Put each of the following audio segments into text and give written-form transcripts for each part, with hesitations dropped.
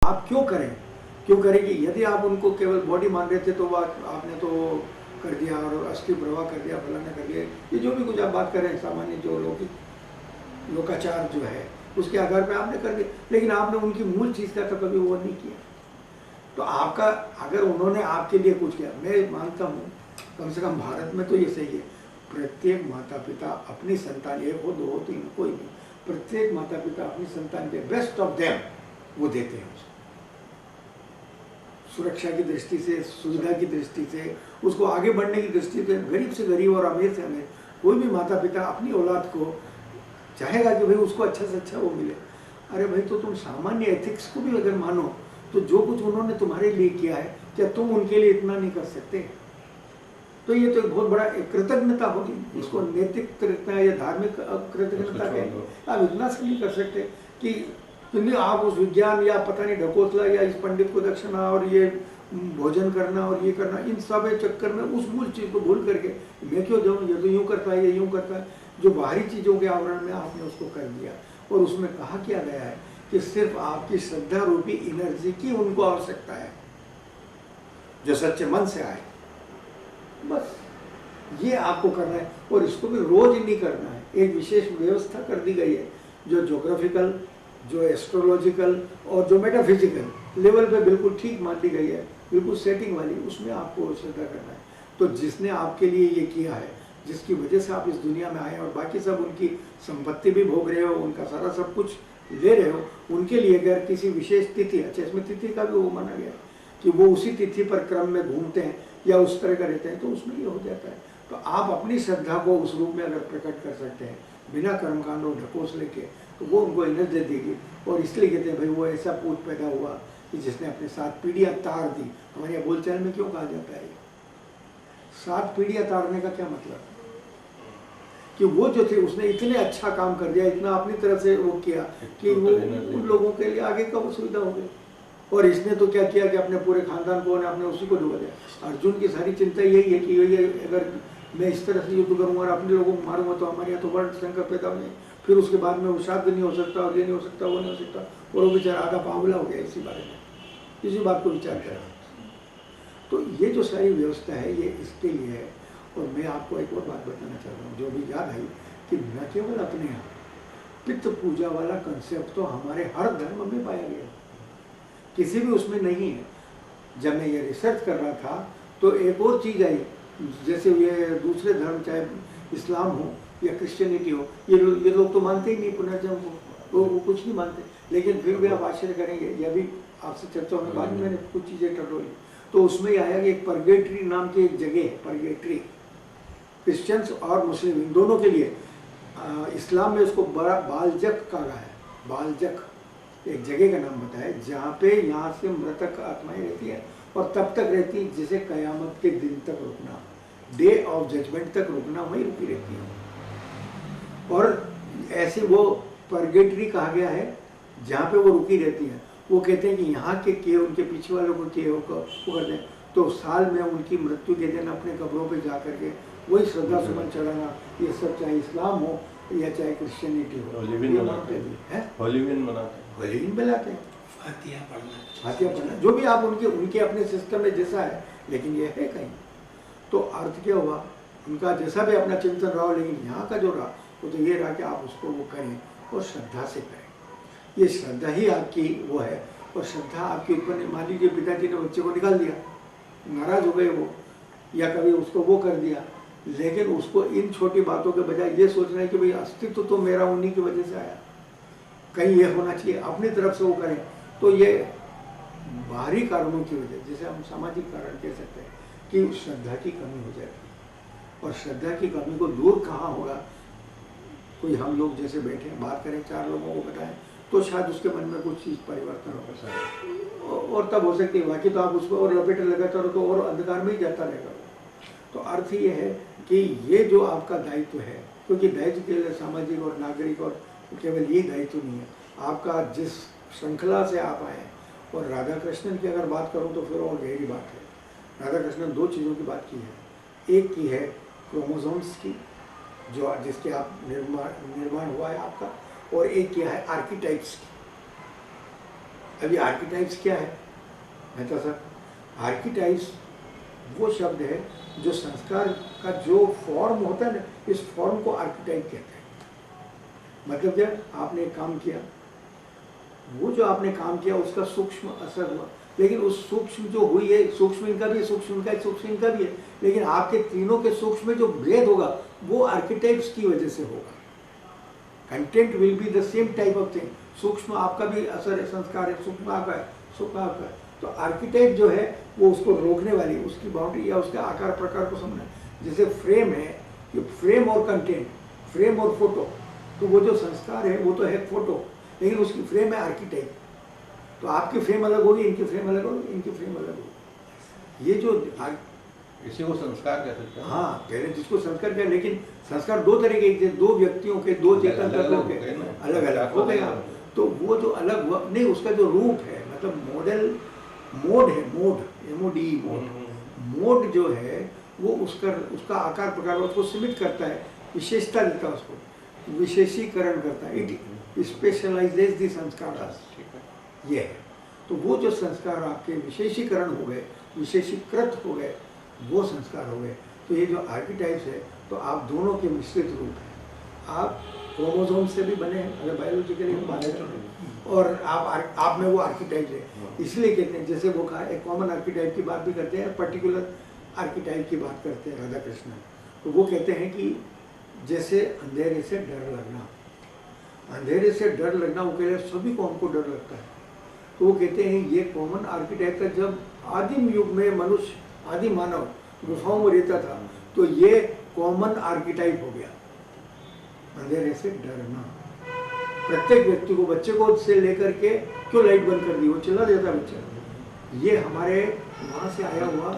आप क्यों करें, क्यों करें कि यदि आप उनको केवल बॉडी मान रहे थे तो आपने तो कर दिया और अस्थि प्रवाह कर दिया, फलाना कर दिया, ये जो भी कुछ आप बात कर रहे हैं सामान्य जो लोकाचार जो है उसके आधार पर आपने कर दिया, लेकिन आपने उनकी मूल चीज़ का तो कभी वो नहीं किया। तो आपका अगर उन्होंने आपके लिए कुछ किया, मैं मानता हूँ कम से कम भारत में तो ये सही है, प्रत्येक माता पिता अपनी संतान, एक हो दो हो तीन कोई भी, प्रत्येक माता पिता अपनी संतान के बेस्ट ऑफ देम वो देते हैं उसको, सुरक्षा की दृष्टि से, सुविधा की दृष्टि से, उसको आगे बढ़ने की दृष्टि से, गरीब से गरीब और अमीर से अमीर कोई भी माता पिता अपनी औलाद को चाहेगा कि भाई उसको अच्छा से अच्छा वो मिले। अरे भाई तो तुम सामान्य एथिक्स को भी अगर मानो तो जो कुछ उन्होंने तुम्हारे लिए किया है क्या तुम उनके लिए इतना नहीं कर सकते? तो ये तो एक बहुत बड़ा कृतज्ञता होगी, इसको नैतिक कृतज्ञता या धार्मिक कृतज्ञता कहेंगे। आप इतना से नहीं कर सकते कि आप उस विज्ञान या पता नहीं ढकोसला या इस पंडित को दक्षिणा और ये भोजन करना और ये करना, इन सब चक्कर में उस मूल चीज़ को भूल करके मैं क्यों जाऊँ, ये तो यूँ करता है, ये यूँ करता है, जो बाहरी चीज़ों के आवरण में आपने उसको कर दिया। और उसमें कहा क्या गया है कि सिर्फ आपकी श्रद्धा रूपी एनर्जी की उनको आवश्यकता है जो सच्चे मन से आए, बस ये आपको करना है। और इसको भी रोज नहीं करना है, एक विशेष व्यवस्था कर दी गई है जो ज्योग्राफिकल, जो एस्ट्रोलॉजिकल और जो मेटाफिजिकल लेवल पे बिल्कुल ठीक मान ली गई है, बिल्कुल सेटिंग वाली, उसमें आपको श्रद्धा करना है। तो जिसने आपके लिए ये किया है, जिसकी वजह से आप इस दुनिया में आए और बाकी सब उनकी संपत्ति भी भोग रहे हो, उनका सारा सब कुछ ले रहे हो, उनके लिए अगर किसी विशेष तिथि, अच्छा इसमें तिथि का भी वो माना गया कि वो उसी तिथि पर क्रम में घूमते हैं या उस तरह का रहते हैं, तो उसमें ये हो जाता है। तो आप अपनी श्रद्धा को उस रूप में अगर प्रकट कर सकते हैं बिना कर्मकांड और ढकोस लेके, तो वो उनको एनर्जी देगी। और इसलिए कहते हैं भाई वो ऐसा पूत पैदा हुआ कि जिसने अपने 7 पीढ़ियाँ तार दी। हमारे यहाँ बोलचाल में क्यों कहा जाता है 7 पीढ़ियाँ तारने का क्या मतलब? कि वो जो थे उसने इतने अच्छा काम कर दिया, इतना अपनी तरफ से वो किया कि वो उन लोगों के लिए आगे का वो सुविधा हो गई। और इसने तो क्या किया कि अपने पूरे खानदान को अपने उसी को डुबा दिया। अर्जुन की सारी चिंता यही है कि ये अगर मैं इस तरह से युद्ध करूँगा और अपने लोगों को मारूंगा तो हमारे यहाँ तो वर्ण संकट पैदा हो जाए, फिर उसके बाद में वो श्राद्ध नहीं हो सकता और ये नहीं हो सकता, वो नहीं हो सकता, और वो बेचारा आधा पावला हो गया इसी बारे में, इसी बात को विचार करें। तो ये जो सारी व्यवस्था है ये इसके लिए है। और मैं आपको एक और बात बताना चाहता हूँ जो भी याद आई कि न केवल अपने यहाँ पितृ पूजा वाला कंसेप्ट तो हमारे हर धर्म में पाया गया, किसी भी उसमें नहीं है। जब मैं ये रिसर्च कर रहा था तो एक और चीज़ आई, जैसे ये दूसरे धर्म चाहे इस्लाम हो या क्रिश्चियनिटी हो, ये लोग तो मानते ही नहीं पुनर्जन्म को, वो कुछ नहीं मानते, लेकिन फिर भी आप आश्चर्य करेंगे, यह भी आपसे चर्चा होने बाद में मैंने कुछ चीज़ें टटोली तो उसमें आया कि एक परगेटरी नाम की एक जगह है, परगेटरी, क्रिश्चियंस और मुस्लिम इन दोनों के लिए। इस्लाम में उसको बड़ा बालजक कहा है, बालजक एक जगह का नाम बताया जहाँ पे यहाँ से मृतक आत्माएं रहती है और तब तक रहती है जिसे कयामत के दिन तक रुकना, डे ऑफ जजमेंट तक रुकना, वहीं रुकी रहती है। और ऐसे वो परगेटरी कहा गया है जहाँ पे वो रुकी रहती है। वो कहते हैं कि यहाँ के उनके पीछे वालों को किए वो करते हैं तो साल में उनकी मृत्यु के दिन अपने कब्रों पे जा करके वही श्रद्धा सुमन चढ़ाना, ये सब चाहे इस्लाम हो या चाहे क्रिश्चियनिटी हो, हॉलीवीन बनाते हैं, फातिहा पढ़ना, जो भी आप उनके अपने सिस्टम में जैसा है, लेकिन ये है कहीं। तो अर्थ क्या हुआ, उनका जैसा भी अपना चिंतन रहा हो, लेकिन यहाँ का जो रहा वो तो ये रहा कि आप उसको वो करें और श्रद्धा से करें। ये श्रद्धा ही आपकी वो है। और श्रद्धा आपकी उत्पन्न, मान लीजिए पिताजी ने बच्चे को निकाल दिया, नाराज हो गए वो, या कभी उसको वो कर दिया, लेकिन उसको इन छोटी बातों के बजाय ये सोचना है कि भाई अस्तित्व तो मेरा उन्हीं की वजह से आया, कहीं ये होना चाहिए, अपनी तरफ से वो करें। तो ये बाहरी कारणों की वजह, जैसे हम सामाजिक कारण कह सकते हैं कि श्रद्धा की कमी हो जाएगी। और श्रद्धा की कमी को दूर कहाँ होगा, कोई हम लोग जैसे बैठे बात करें, 4 लोगों को बताएं तो शायद उसके मन में कुछ चीज़ परिवर्तन हो सकता है, और तब हो सकती है, बाकी तो आप उसको और लपेटे लगाते रहो तो और अंधकार में ही जाता रहेगा। तो अर्थ ये है कि ये जो आपका दायित्व है, क्योंकि दायित्व के लिए सामाजिक और नागरिक और केवल ये दायित्व नहीं है, आपका जिस श्रृंखला से आप आए। और राधा कृष्णन की अगर बात करूँ तो फिर और गहरी बात है। राधा कृष्णन 2 चीज़ों की बात की है, एक की है क्रोमोसोम्स की, जो जिसके आप निर्माण हुआ है आपका, और एक क्या है आर्किटाइप्स की। अभी आर्किटाइप्स क्या है मेहता साहब? आर्किटाइप्स वो शब्द है जो संस्कार का जो फॉर्म होता है ना, इस फॉर्म को आर्किटाइप कहते हैं। मतलब जब आपने काम किया, वो जो आपने काम किया उसका सूक्ष्म असर हुआ, लेकिन उस सूक्ष्म जो हुई है, सूक्ष्म इनका भी है, सूक्ष्म इनका है, सूक्ष्म इनका भी है, लेकिन आपके तीनों के सूक्ष्म में जो भेद होगा वो आर्किटाइप्स की वजह से होगा। Content will be the same type of thing. सूक्ष्म आपका भी असर है, संस्कार है, सूक्ष्म आपका है, सूक्ष्म आपका है। तो आर्किटाइप जो है वो उसको रोकने वाली, उसकी बाउंड्री या उसके आकार प्रकार को समझना। जैसे फ्रेम है, ये फ्रेम और कंटेंट, फ्रेम और फोटो, तो वो जो संस्कार है वो तो है फोटो, लेकिन उसकी फ्रेम है आर्किटाइप। तो आपकी फ्रेम अलग होगी, इनकी फ्रेम अलग होगी, इनकी फ्रेम अलग होगी। ये जो इसी को संस्कार कह सकते हैं। हाँ, पहले जिसको संस्कार कह, लेकिन संस्कार दो तरह के, दो व्यक्तियों के, दो चेतन तत्वों के अलग अलग हो गया। तो वो जो अलग हुआ नहीं, उसका जो रूप है, मतलब मॉडल, मोड है, मोड, MOD, मोड जो है वो उसका आकार प्रकार उसको सीमित करता है, विशेषता देता है, उसको विशेषीकरण करता है। इट स्पेशलाइजेज द संस्कार, ये है। तो वो जो संस्कार आपके विशेषीकरण हो गए, विशेषीकृत हो गए, वो संस्कार हो गए। तो ये जो आर्किटाइप्स है, तो आप दोनों के मिश्रित रूप हैं। आप क्रोमोसोम से भी बने हैं अगर बायोलॉजिकली हम बात करें, और आप में वो आर्किटाइप है। इसलिए कहते हैं, जैसे वो कहा एक कॉमन आर्किटाइप की बात भी करते हैं, पर्टिकुलर आर्किटाइप की बात करते हैं राधा कृष्ण। तो वो कहते हैं कि जैसे अंधेरे से डर लगना, अंधेरे से डर लगना, वो कहते हैं सभी को हमको डर लगता है। तो वो कहते हैं ये कॉमन आर्किटाइप था। जब आदिम युग में मनुष्य, आदि मानव गुफाओं में रहता था, तो ये कॉमन आर्किटाइप हो गया, अंधेरे से डरना। प्रत्येक व्यक्ति को, बच्चे को से लेकर के, क्यों लाइट बंद कर दी, वो चला जाता बच्चा, ये हमारे वहाँ से आया हुआ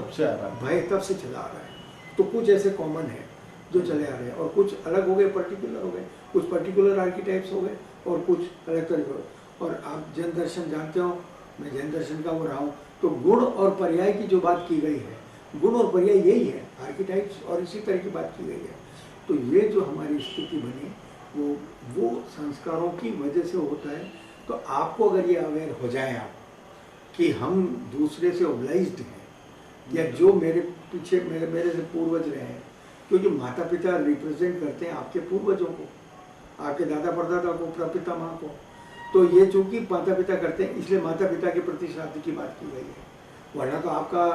भय तब से चला आ रहा है। तो कुछ ऐसे कॉमन है जो चले आ रहे हैं, और कुछ अलग हो गए, पर्टिकुलर हो गए, कुछ पर्टिकुलर आर्किटाइप्स हो गए, और कुछ अलग तरह के। और आप जैन दर्शन जानते हो, मैं जैन दर्शन का वो रहा हूँ, तो गुण और पर्याय की जो बात की गई है, गुण और पर्याय यही है, आर्किटाइप्स, और इसी तरह की बात की गई है। तो ये जो हमारी स्थिति बनी वो संस्कारों की वजह से होता है। तो आपको अगर ये अवेयर हो जाए आप कि हम दूसरे से ओब्लाइज्ड हैं, या जो मेरे पीछे मेरे से पूर्वज रहे हैं, क्योंकि माता पिता रिप्रेजेंट करते हैं आपके पूर्वजों को, आपके दादा परदादा को, प्रपिता माँ को। तो ये चूंकि माता पिता करते हैं, इसलिए माता पिता के प्रति श्राद्ध की बात की गई है, वरना तो आपका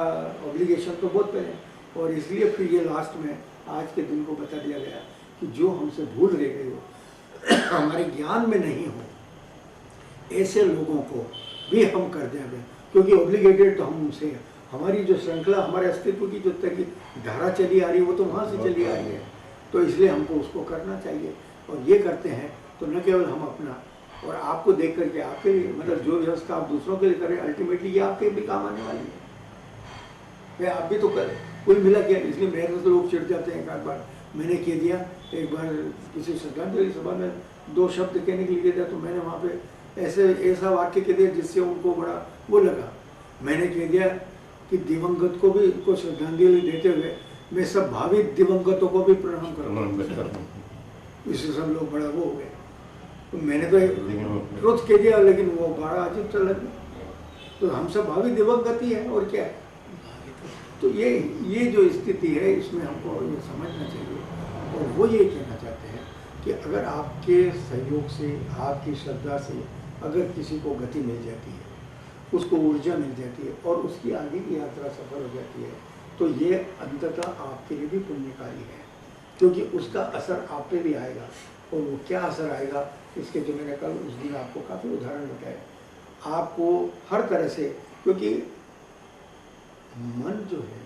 ऑब्लिगेशन तो बहुत पहले। और इसलिए फिर ये लास्ट में आज के दिन को बता दिया गया कि जो हमसे भूल रह गए हो, हमारे ज्ञान में नहीं हो, ऐसे लोगों को भी हम कर देंगे, क्योंकि ऑब्लिगेटेड तो हम उनसे, हमारी जो श्रृंखला, हमारे अस्तित्व की जो तक की धारा चली आ रही है, वो तो वहाँ से चली आ रही है। तो इसलिए हमको उसको करना चाहिए, और ये करते हैं तो न केवल हम अपना और आपको देख करके आपके लिए, मतलब जो व्यवस्था आप दूसरों के लिए करें, अल्टीमेटली ये आपके भी काम आने वाली है। मैं आप भी तो करें, कोई मिला क्या, इसलिए मेरे से लोग चिढ़ जाते हैं। एक बार मैंने कह दिया, एक बार किसी श्रद्धांजलि सभा में 2 शब्द कहने के लिए कह दिया, तो मैंने वहाँ पे ऐसा वाक्य कह दिया जिससे उनको बड़ा वो लगा। मैंने कह दिया कि दिवंगत को भी को श्रद्धांजलि देते हुए मैं सब भावी दिवंगतों को भी प्रणाम करूँगा। इससे सब लोग बड़ा वो हो गए। तो मैंने तो ट्रुथ कह दिया, लेकिन वो बड़ा अजीब सा लग गया। तो हम सब भावी दिवंगत ही है, और क्या है। तो ये जो स्थिति है, इसमें हमको ये समझना चाहिए। और वो ये कहना चाहते हैं कि अगर आपके सहयोग से, आपकी श्रद्धा से अगर किसी को गति मिल जाती है, उसको ऊर्जा मिल जाती है, और उसकी आगे की यात्रा सफल हो जाती है, तो ये अंततः आपके लिए भी पुण्यकारी है, क्योंकि उसका असर आप पे भी आएगा। और वो क्या असर आएगा, इसके जो मैंने कल उस दिन आपको काफ़ी उदाहरण बताए, आपको हर तरह से, क्योंकि मन जो है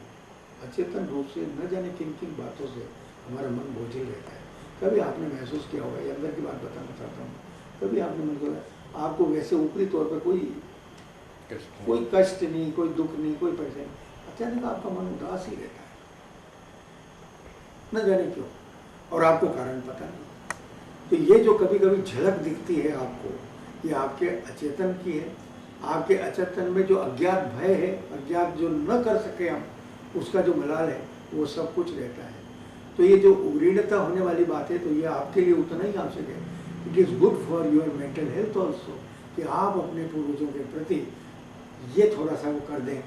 अचेतन रूप से न जाने किन किन बातों से हमारा मन बोझिल रहता है। कभी आपने महसूस किया होगा, ये अंदर की बात बताना चाहता हूँ, कभी आपने मन को, आपको वैसे ऊपरी तौर पर कोई कष्ट नहीं, कोई दुख नहीं, कोई परेशानी, अचानक आपका मन उदास ही रहता है, न जाने क्यों, और आपको कारण पता नहीं। तो ये जो कभी कभी झलक दिखती है आपको, ये आपके अचेतन की है। आपके अचेतन में जो अज्ञात भय है, अज्ञात जो न कर सके हम, उसका जो मलाल है, वो सब कुछ रहता है। तो ये जो उग्रीणता होने वाली बात है, तो ये आपके लिए उतना ही आवश्यक है। It is good for your mental health also, कि आप अपने पूर्वजों के प्रति ये थोड़ा सा वो कर दें,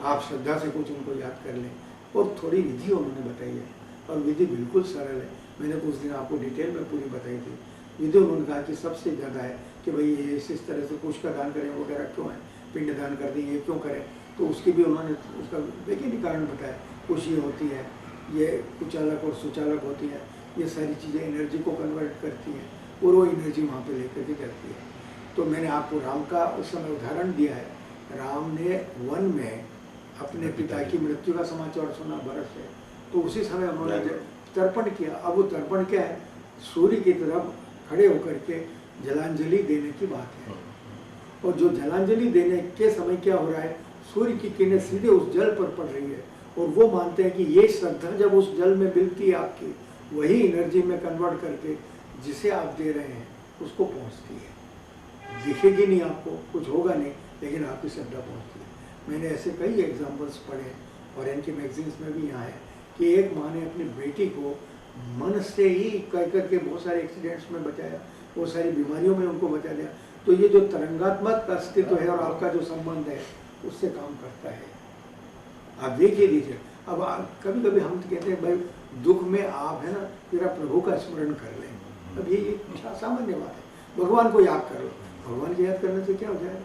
आप श्रद्धा से कुछ उनको याद कर लें। और थोड़ी विधि उन्होंने बताई है, और विधि बिल्कुल सरल है। मैंने कुछ दिन आपको डिटेल में पूरी बताई थी। विधि उन्होंने कहा कि सबसे ज़्यादा है कि भाई ये इस तरह से कुछ का दान करें वगैरह क्यों है, पिंड दान कर दें ये क्यों करें। तो उसकी भी उन्होंने उसका वैज्ञानिक कारण बताया। खुशी होती है, ये कुचालक और सुचालक होती है, ये सारी चीज़ें एनर्जी को कन्वर्ट करती हैं और वो एनर्जी वहाँ पे लेकर के जाती है। तो मैंने आपको राम का उस समय उदाहरण दिया है। राम ने वन में अपने पिता की मृत्यु का समाचार सुना भरत से, तो उसी समय उन्होंने तर्पण किया। अब वो तर्पण क्या है, सूर्य की तरफ खड़े होकर के जलांजलि देने की बात है। और जो जलांजलि देने के समय क्या हो रहा है, सूर्य की किरणें सीधे उस जल पर पड़ रही है, और वो मानते हैं कि ये श्रद्धा जब उस जल में मिलती है आपकी, वही एनर्जी में कन्वर्ट करके जिसे आप दे रहे हैं उसको पहुंचती है। दिखेगी नहीं आपको, कुछ होगा नहीं, लेकिन आपकी श्रद्धा पहुंचती है। मैंने ऐसे कई एग्जाम्पल्स पढ़े और इनके मैगजीन्स में भी यहाँ है कि एक माँ ने अपनी बेटी को मन से ही कह करके बहुत सारे एक्सीडेंट्स में बचाया, बहुत सारी बीमारियों में उनको बचा दिया। तो ये जो तरंगात्मक अस्तित्व है और आपका जो संबंध है उससे काम करता है। आप देखिए लीजिए। अब कभी कभी हम तो कहते हैं भाई दुख में आप है ना तेरा प्रभु का स्मरण कर लें। अब ये सामान्य बात है, भगवान को याद करो। भगवान को याद करने से क्या हो जाएगा?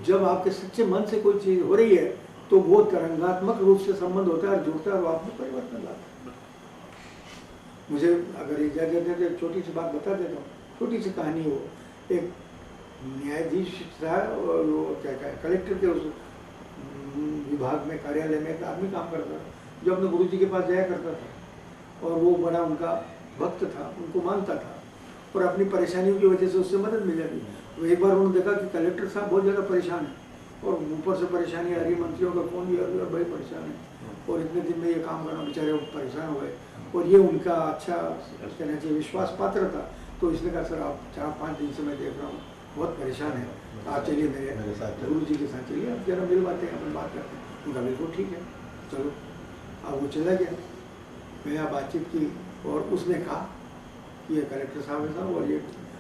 जब आपके सच्चे मन से कोई चीज हो रही है तो वो तरंगात्मक रूप से संबंध होता है और जुड़ता है और आप में परिवर्तन लाता है। मुझे अगर इजाजत देते तो छोटी सी बात बता देता हूँ, छोटी सी कहानी हो। एक न्यायाधीश था और वो क्या कहे कलेक्टर के उस विभाग में कार्यालय में एक आदमी काम करता था, जो अपने गुरुजी के पास जाया करता था। और वो बड़ा उनका भक्त था, उनको मानता था और अपनी परेशानियों की वजह से उससे मदद मिल जाती। तो एक बार उन्होंने देखा कि कलेक्टर साहब बहुत ज़्यादा परेशान है और ऊपर से परेशानी आ रही, मंत्रियों का फोन भी आ रहा है, भाई परेशान है और इतने दिन में ये काम करना, बेचारे वो परेशान हो गए। और ये उनका अच्छा कहना चाहिए विश्वास पात्र था। तो इसने कहा सर आप 4-5 दिन से मैं देख रहा हूँ बहुत परेशान है, आप चलिए मेरे गुरु जी के साथ चलिए, आप जरा मिलवाते हैं, अपन बात करते हैं। उनका बिल्कुल ठीक है चलो। अब वो चला गया, मैं बातचीत की और उसने कहा कि ये कलेक्टर साहब है साहब और ये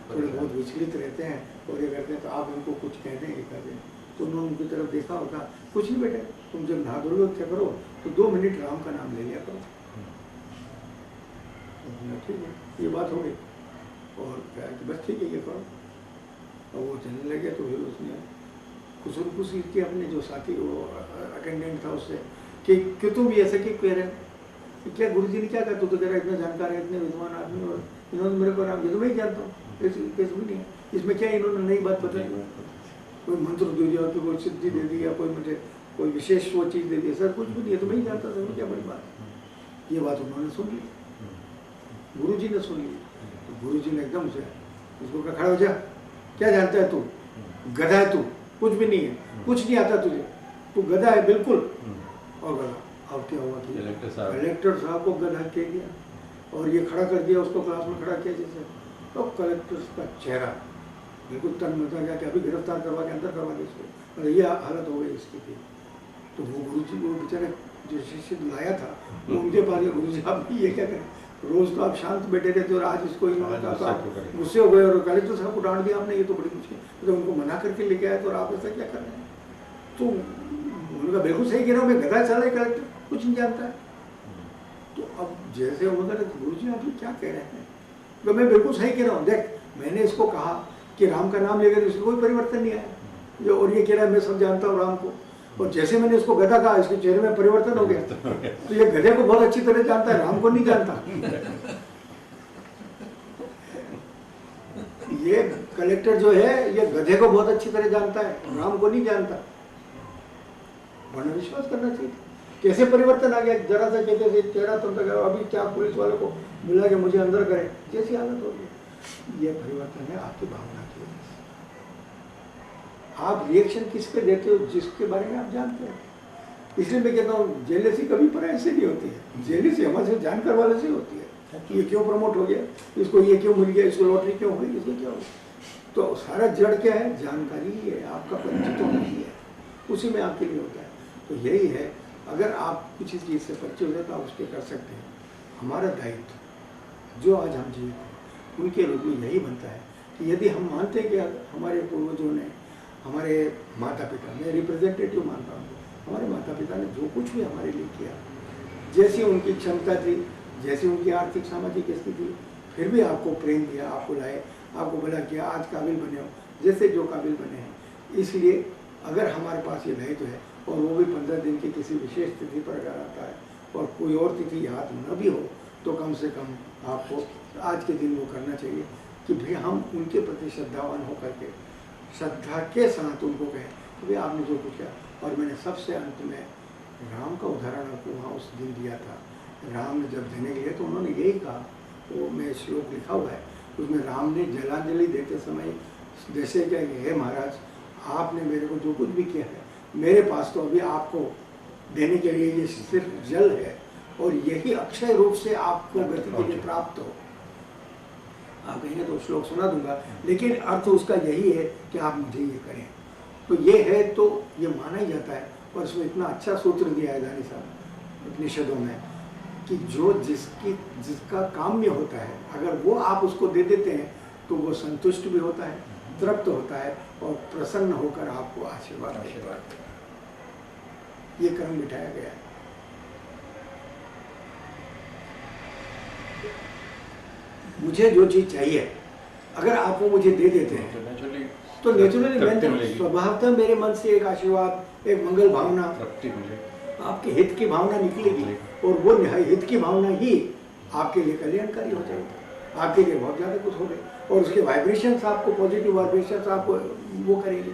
थोड़े बहुत विचलित रहते हैं और ये करते हैं, तो आप इनको कुछ कह दें, ये कर दें। तो उन्होंने उनकी तरफ देखा और कहा कुछ नहीं बेटे, तुम जब नहा धो क्या करो तो 2 मिनट राम का नाम ले लिया करो। ठीक है, ये बात हो गई। और कहा कि बस ठीक है ये करो। और वो चलने लगे तो फिर उसने खुशर खुशी की अपने जो साथी वो अटेंडेंट था उससे कि क्यों तुम भी ऐसा क्यों कह रहे हो, क्या गुरु जी ने क्या कहा, तू तो कह रहा इतना जानकार है, इतने विद्वान आदमी, और इन्होंने मेरे को नाम ये तो मैं ही जानता हूँ, कैसे भी नहीं है। इसमें क्या इन्होंने नई बात बताई, कोई मंत्र दे दिया, तो कोई सिद्धि दे दी या कोई मुझे कोई विशेष वो चीज़ दे दी, सर कुछ भी नहीं है, तो मैं ही जानता था, क्या बड़ी बात है। ये बात उन्होंने सुन ली, गुरु जी ने सुन ली। तो गुरु जी ने एकदम से उसको कहा खड़ा हो जा, क्या जानता है तू, गधा है तू, कुछ भी नहीं है, कुछ नहीं आता तुझे, तू गधा है बिल्कुल। और गधा अब क्या हुआ, कलेक्टर साहब को गधा कह दिया और ये खड़ा कर दिया, उसको क्लास में खड़ा किया जैसे। तो कलेक्टर का चेहरा बिल्कुल तन मचा गया कि अभी गिरफ्तार करवा के अंदर करवा दे इसको, और ये हालत हो गई इसकी थी। तो वो गुरु जी को बेचारे जो शिष्य लाया था वो उनके पास गया, गुरु जी आप ये क्या करें, रोज तो आप शांत बैठे रहते और आज इसको इन्होंने कहा तो आप गुस्से हो गए और कलेक्टर साहब को डांट दिया आपने, ये तो बड़ी मुश्किल, तो उनको मना करके लेके आए तो आप ऐसा क्या कर रहे हैं। तो उनका बिल्कुल सही कह रहा हूँ मैं, गधा चला है कलेक्टर, कुछ नहीं जानता है। तो अब जैसे उन्होंने गुरु जी आप क्या कह रहे हैं, तो मैं बिल्कुल सही कह रहा हूँ, देख मैंने इसको कहा कि राम का नाम लेकर इसको कोई परिवर्तन नहीं आया जो, और ये कह रहा है मैं सब जानता हूँ राम को, और जैसे मैंने इसको गधा कहा इसके चेहरे में परिवर्तन हो गया। तो ये गधे को बहुत अच्छी तरह जानता है, राम को नहीं जानता। ये कलेक्टर जो है ये गधे को बहुत अच्छी तरह जानता है, राम को नहीं जानता। वरना विश्वास करना चाहिए। कैसे परिवर्तन आ गया, जरा सा कहते थे चेहरा तो अभी क्या पुलिस वालों को मिला कि मुझे अंदर करें, जैसी हालत हो गई। ये परिवर्तन है आपकी भावना की वजह से। आप रिएक्शन किस पे देते हो, जिसके बारे में आप जानते हो। इसलिए मैं कहता हूँ जेलसी कभी पर ऐसे नहीं होती है, जेलसी हमारे जानकार वाले से होती है कि ये क्यों प्रमोट हो गया, इसको ये क्यों मिल गया, इसको लॉटरी क्यों हुई, इसको क्या हुआ। तो सारा जड़ क्या है, जानकारी ही है, आपका परिचित होना ही है, उसी में आपके लिए होता है। तो यही है, अगर आप किसी चीज़ से परिचय हो जाए तो आप उसके कर सकते हैं। हमारा दायित्व जो आज हम जीवित हैं उनके रूप में यही बनता है कि यदि हम मानते हैं कि हमारे पूर्वजों ने, हमारे माता पिता, मैं रिप्रेजेंटेटिव मानता हूँ, हमारे माता पिता ने जो कुछ भी हमारे लिए किया, जैसी उनकी क्षमता थी, जैसी उनकी आर्थिक सामाजिक स्थिति, फिर भी आपको प्रेम दिया, आपको लाए, आपको भला किया, आज काबिल बने हो जैसे जो काबिल बने हैं। इसलिए अगर हमारे पास ये दायित्व है और वो भी 15 दिन की किसी विशेष तिथि पर अगर आता है और कोई और तिथि याद न भी हो, तो कम से कम आपको आज के दिन वो करना चाहिए कि भाई हम उनके प्रति श्रद्धावान होकर के श्रद्धा के साथ उनको कहें कि भाई आपने जो कुछ किया। और मैंने सबसे अंत में राम का उदाहरण आपको वहाँ उस दिन दिया था। राम ने जब देने गए तो उन्होंने यही कहा, वो में श्लोक लिखा हुआ है, उसमें राम ने जलांजलि देते समय जैसे क्या, हे महाराज आपने मेरे को जो कुछ भी किया है, मेरे पास तो अभी आपको देने के लिए ये सिर्फ जल है और यही अक्षय रूप से आपको गति के लिए प्राप्त हो। आप कहेंगे तो श्लोक सुना दूंगा, लेकिन अर्थ उसका यही है कि आप मुझे ये करें। तो ये है, तो ये माना ही जाता है। और इसमें इतना अच्छा सूत्र दिया है दानी साहब उपनिषदों में कि जो जिसका काम्य होता है, अगर वो आप उसको दे देते हैं तो वो संतुष्ट भी होता है, तृप्त होता है और प्रसन्न होकर आपको आशीर्वाद देता है। ये क्रम बिठाया गया है। मुझे जो चीज चाहिए अगर आप वो मुझे दे देते हैं तो नेचुरली स्वभावतः मेरे मन से एक आशीर्वाद, एक मंगल भावना, आपके हित की भावना निकलेगी और वो हित की भावना ही आपके लिए कल्याणकारी हो जाएगी, आपके लिए बहुत ज़्यादा कुछ हो गए और उसके वाइब्रेशंस आपको, पॉजिटिव वाइब्रेशंस आपको वो करेंगे।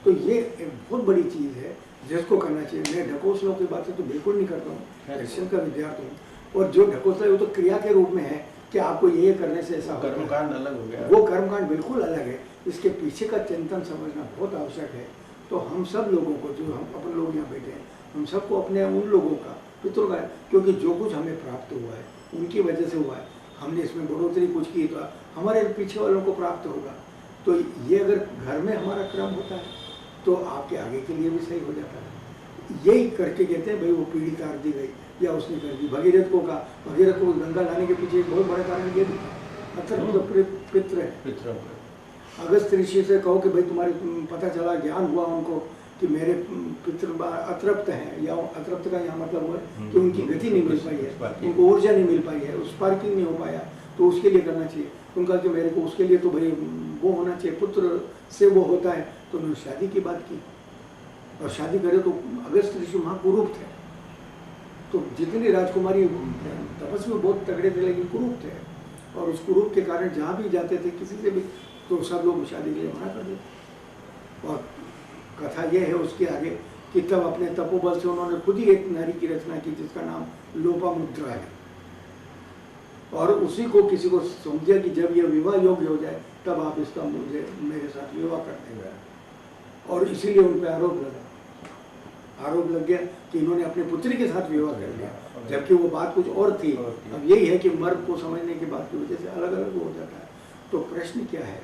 तो ये एक बहुत बड़ी चीज़ है जिसको करना चाहिए। मैं ढकोसलों की बातें तो बिल्कुल नहीं करता हूँ, दर्शन का विद्यार्थी हूँ। और जो ढकोसला है वो तो क्रिया के रूप में है कि आपको ये करने से ऐसा कर्मकांड अलग हो गया, वो कर्मकांड बिल्कुल अलग है। इसके पीछे का चिंतन समझना बहुत आवश्यक है। तो हम सब लोगों को, जो हम अपन लोग यहाँ बैठे हैं, हम सबको अपने उन लोगों का, पितरों का, क्योंकि जो कुछ हमें प्राप्त हुआ है उनकी वजह से हुआ है। हमने इसमें बढ़ोतरी कुछ की तो हमारे पीछे वालों को प्राप्त होगा। तो ये अगर घर में हमारा क्रम होता है तो आपके आगे के लिए भी सही हो जाता है। यही करके कहते हैं भाई वो पीढ़ी तार दी गई या उसने कर दी। भगीरथ को कहा, भगीरथ को गंगा लाने के पीछे एक बहुत बड़ा कारण ये भी था, अतर्प्त पित्र है। अगस्त ऋषि से कहो कि भाई तुम्हारे पता चला, ज्ञान हुआ उनको कि मेरे पितृ अतृप्त हैं, या अतृप्त का यहाँ मतलब हुआ कि उनकी गति नहीं मिल पाई है, उनको ऊर्जा नहीं मिल पाई है, उस स्पार्किंग नहीं हो पाया, तो उसके लिए करना चाहिए। उनका कि मेरे को उसके लिए तो भाई वो होना चाहिए, पुत्र से वो होता है। तो उन्होंने शादी की बात की और शादी करे तो अगस्त ऋषि वहाँ कुरूप थे। तो जितनी राजकुमारी तपस्वी बहुत तगड़े थे लेकिन कुरूप थे, और उस कुरूप के कारण जहाँ भी जाते थे किसी से भी तो सब लोग शादी के लिए मना कर देते। और कथा ये है उसके आगे कि तब अपने तपोबल से उन्होंने खुद ही एक नारी की रचना की जिसका नाम लोपामुद्रा है, और उसी को किसी को समझा कि जब ये विवाह योग्य हो जाए तब आप इसका मुझे मेरे साथ विवाह कर देंगे। और इसीलिए उन पर आरोप लग गया कि इन्होंने अपने पुत्री के साथ विवाह कर लिया, जबकि वो बात कुछ और थी। अब यही है कि मर्द को समझने की बात की वजह से अलग अलग हो जाता है। तो प्रश्न क्या है,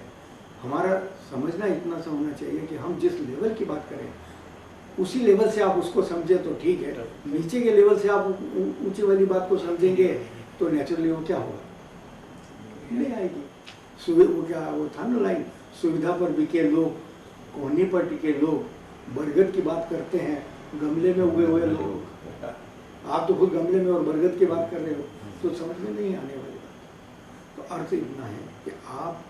हमारा समझना इतना सा होना चाहिए कि हम जिस लेवल की बात करें उसी लेवल से आप उसको समझें तो ठीक है। नीचे के लेवल से आप ऊंची वाली बात को समझेंगे तो नेचुरली वो क्या होगा, नहीं आएगी। वो क्या वो था ना लाइन, सुविधा पर बिके लोग, कोहनी पर टिके लोग, बरगद की बात करते हैं गमले में उगे हुए लोग। आप तो खुद गमले में और बरगद की बात कर रहे हो, तो समझ में नहीं आने वाली बात। तो अर्थ इतना है कि आप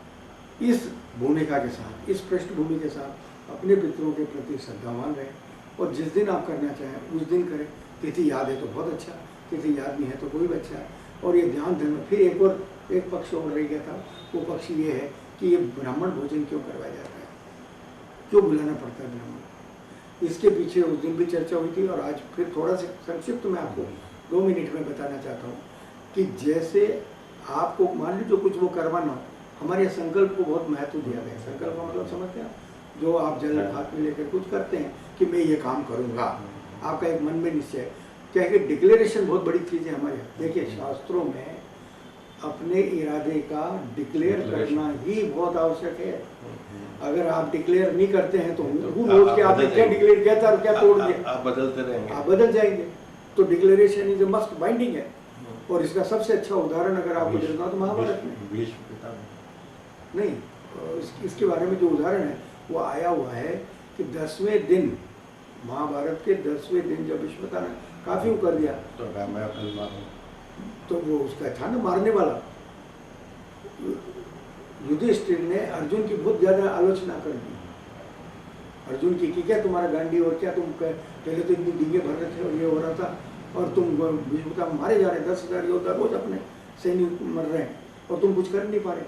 इस भूमिका के साथ, इस पृष्ठभूमि के साथ अपने पितरों के प्रति श्रद्धावान रहें, और जिस दिन आप करना चाहें उस दिन करें। तिथि याद है तो बहुत अच्छा, तिथि याद नहीं है तो कोई भी अच्छा है। और ये ध्यान देना, फिर एक पक्ष और रह गया था, वो पक्ष ये है कि ये ब्राह्मण भोजन क्यों करवाया जाता है, क्यों बुलाना पड़ता है ब्राह्मण। इसके पीछे उस दिन भी चर्चा हुई थी और आज फिर थोड़ा सा संक्षिप्त मैं आपको 2 मिनट में बताना चाहता हूँ कि जैसे आपको मान लीजिए कुछ वो करवाना हो, हमारे संकल्प को बहुत महत्व दिया गया है। संकल्प का मतलब समझते हैं, जो आप जल हाथ में लेकर कुछ करते हैं कि मैं ये काम करूँगा, आपका एक मन में निश्चय। क्या है कि डिक्लेरेशन बहुत बड़ी चीज़ है हमारे। देखिए शास्त्रों में अपने इरादे का डिक्लेयर करना ही बहुत आवश्यक है। अगर आप डिक्लेयर नहीं करते हैं तो कि आपने क्या डिक्लेयर किया था और क्या तोड़ दिया, आप बदलते रहेंगे, आप बदल जाएंगे। तो declaration is a must binding है। और इसका सबसे अच्छा उदाहरण अगर आपको देखना हो तो महाभारत में नहीं, इसके बारे में जो उदाहरण है वो आया हुआ है कि 10वें दिन, महाभारत के 10वें दिन जब विश्वता ने काफी वो कर दिया तो मैं कल मारूं। तो वो उसका था ना मारने वाला, युधिष्ठिर ने अर्जुन की बहुत ज्यादा आलोचना कर दी अर्जुन की कि क्या तुम्हारा गांडी और क्या तुम पहले तो इतनी डींगे भर रहे थे और ये हो रहा था और तुम विश्वता मारे जा रहे 10,000 योद्धा रोज अपने सैनिक मर रहे हैं और तुम कुछ कर नहीं पा रहे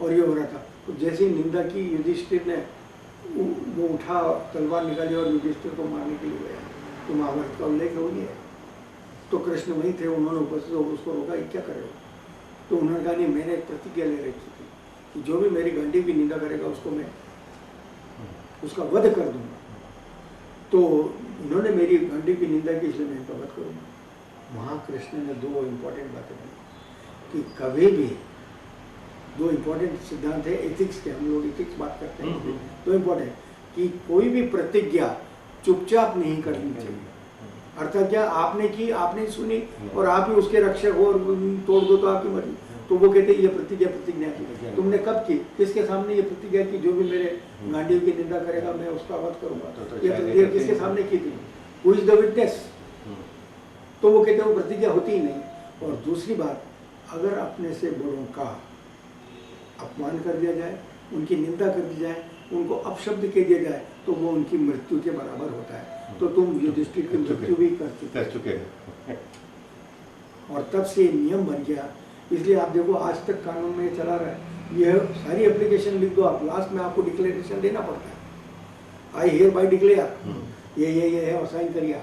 और ये हो रहा था। तो जैसे ही निंदा की युधिष्ठिर ने वो उठा तलवार निकाली और युधिष्ठिर को मारने के लिए गया। तो महाभारत का उल्लेख हो गया। तो कृष्ण वहीं थे, उन्होंने उपस्थित होकर उसको रोका क्या करे। तो उन्होंने कहा नहीं, मैंने एक प्रतिज्ञा ले रखी थी कि जो भी मेरी घंटी की निंदा करेगा उसको मैं उसका वध कर दूंगा। तो इन्होंने मेरी घंटी की निंदा की, इसलिए मैं इनका वध करूंगा। वहाँ कृष्ण ने 2 इम्पोर्टेंट बातें बोली कि कभी भी 2 इम्पोर्टेंट सिद्धांत है एथिक्स के, हम लोग एथिक्स बात करते हैं। 2 इम्पोर्टेंट कि कोई भी प्रतिज्ञा चुपचाप नहीं करनी चाहिए। अर्थात क्या, आपने की, आपने सुनी और आप ही उसके रक्षक हो और तोड़ दो तो आपकी मर्जी। तो वो कहते ये प्रतिज्ञा की, तुमने कब की, किसके सामने ये प्रतिज्ञा की, जो भी मेरे गांडी की निंदा करेगा मैं उसका वध करूंगा। ये प्रतिज्ञा किसके सामने की थी, हु इज द विटनेस। तो वो कहते वो प्रतिज्ञा होती ही नहीं। और दूसरी बात, अगर अपने से बड़ों का अपमान कर दिया जाए, उनकी निंदा कर दी जाए, उनको अपशब्द कह दिया जाए तो वो उनकी मृत्यु के बराबर होता है। तो तुम युधिष्ठिर की मृत्यु भी कर चुके हैं। और तब से नियम बन गया। इसलिए आप देखो आज तक कानून में चला रहा है, यह सारी एप्लीकेशन लिख दो आप, लास्ट में आपको डिक्लेरेशन देना पड़ता है। आई हियर बाय डिक्लेयर ये है और साइन करिए।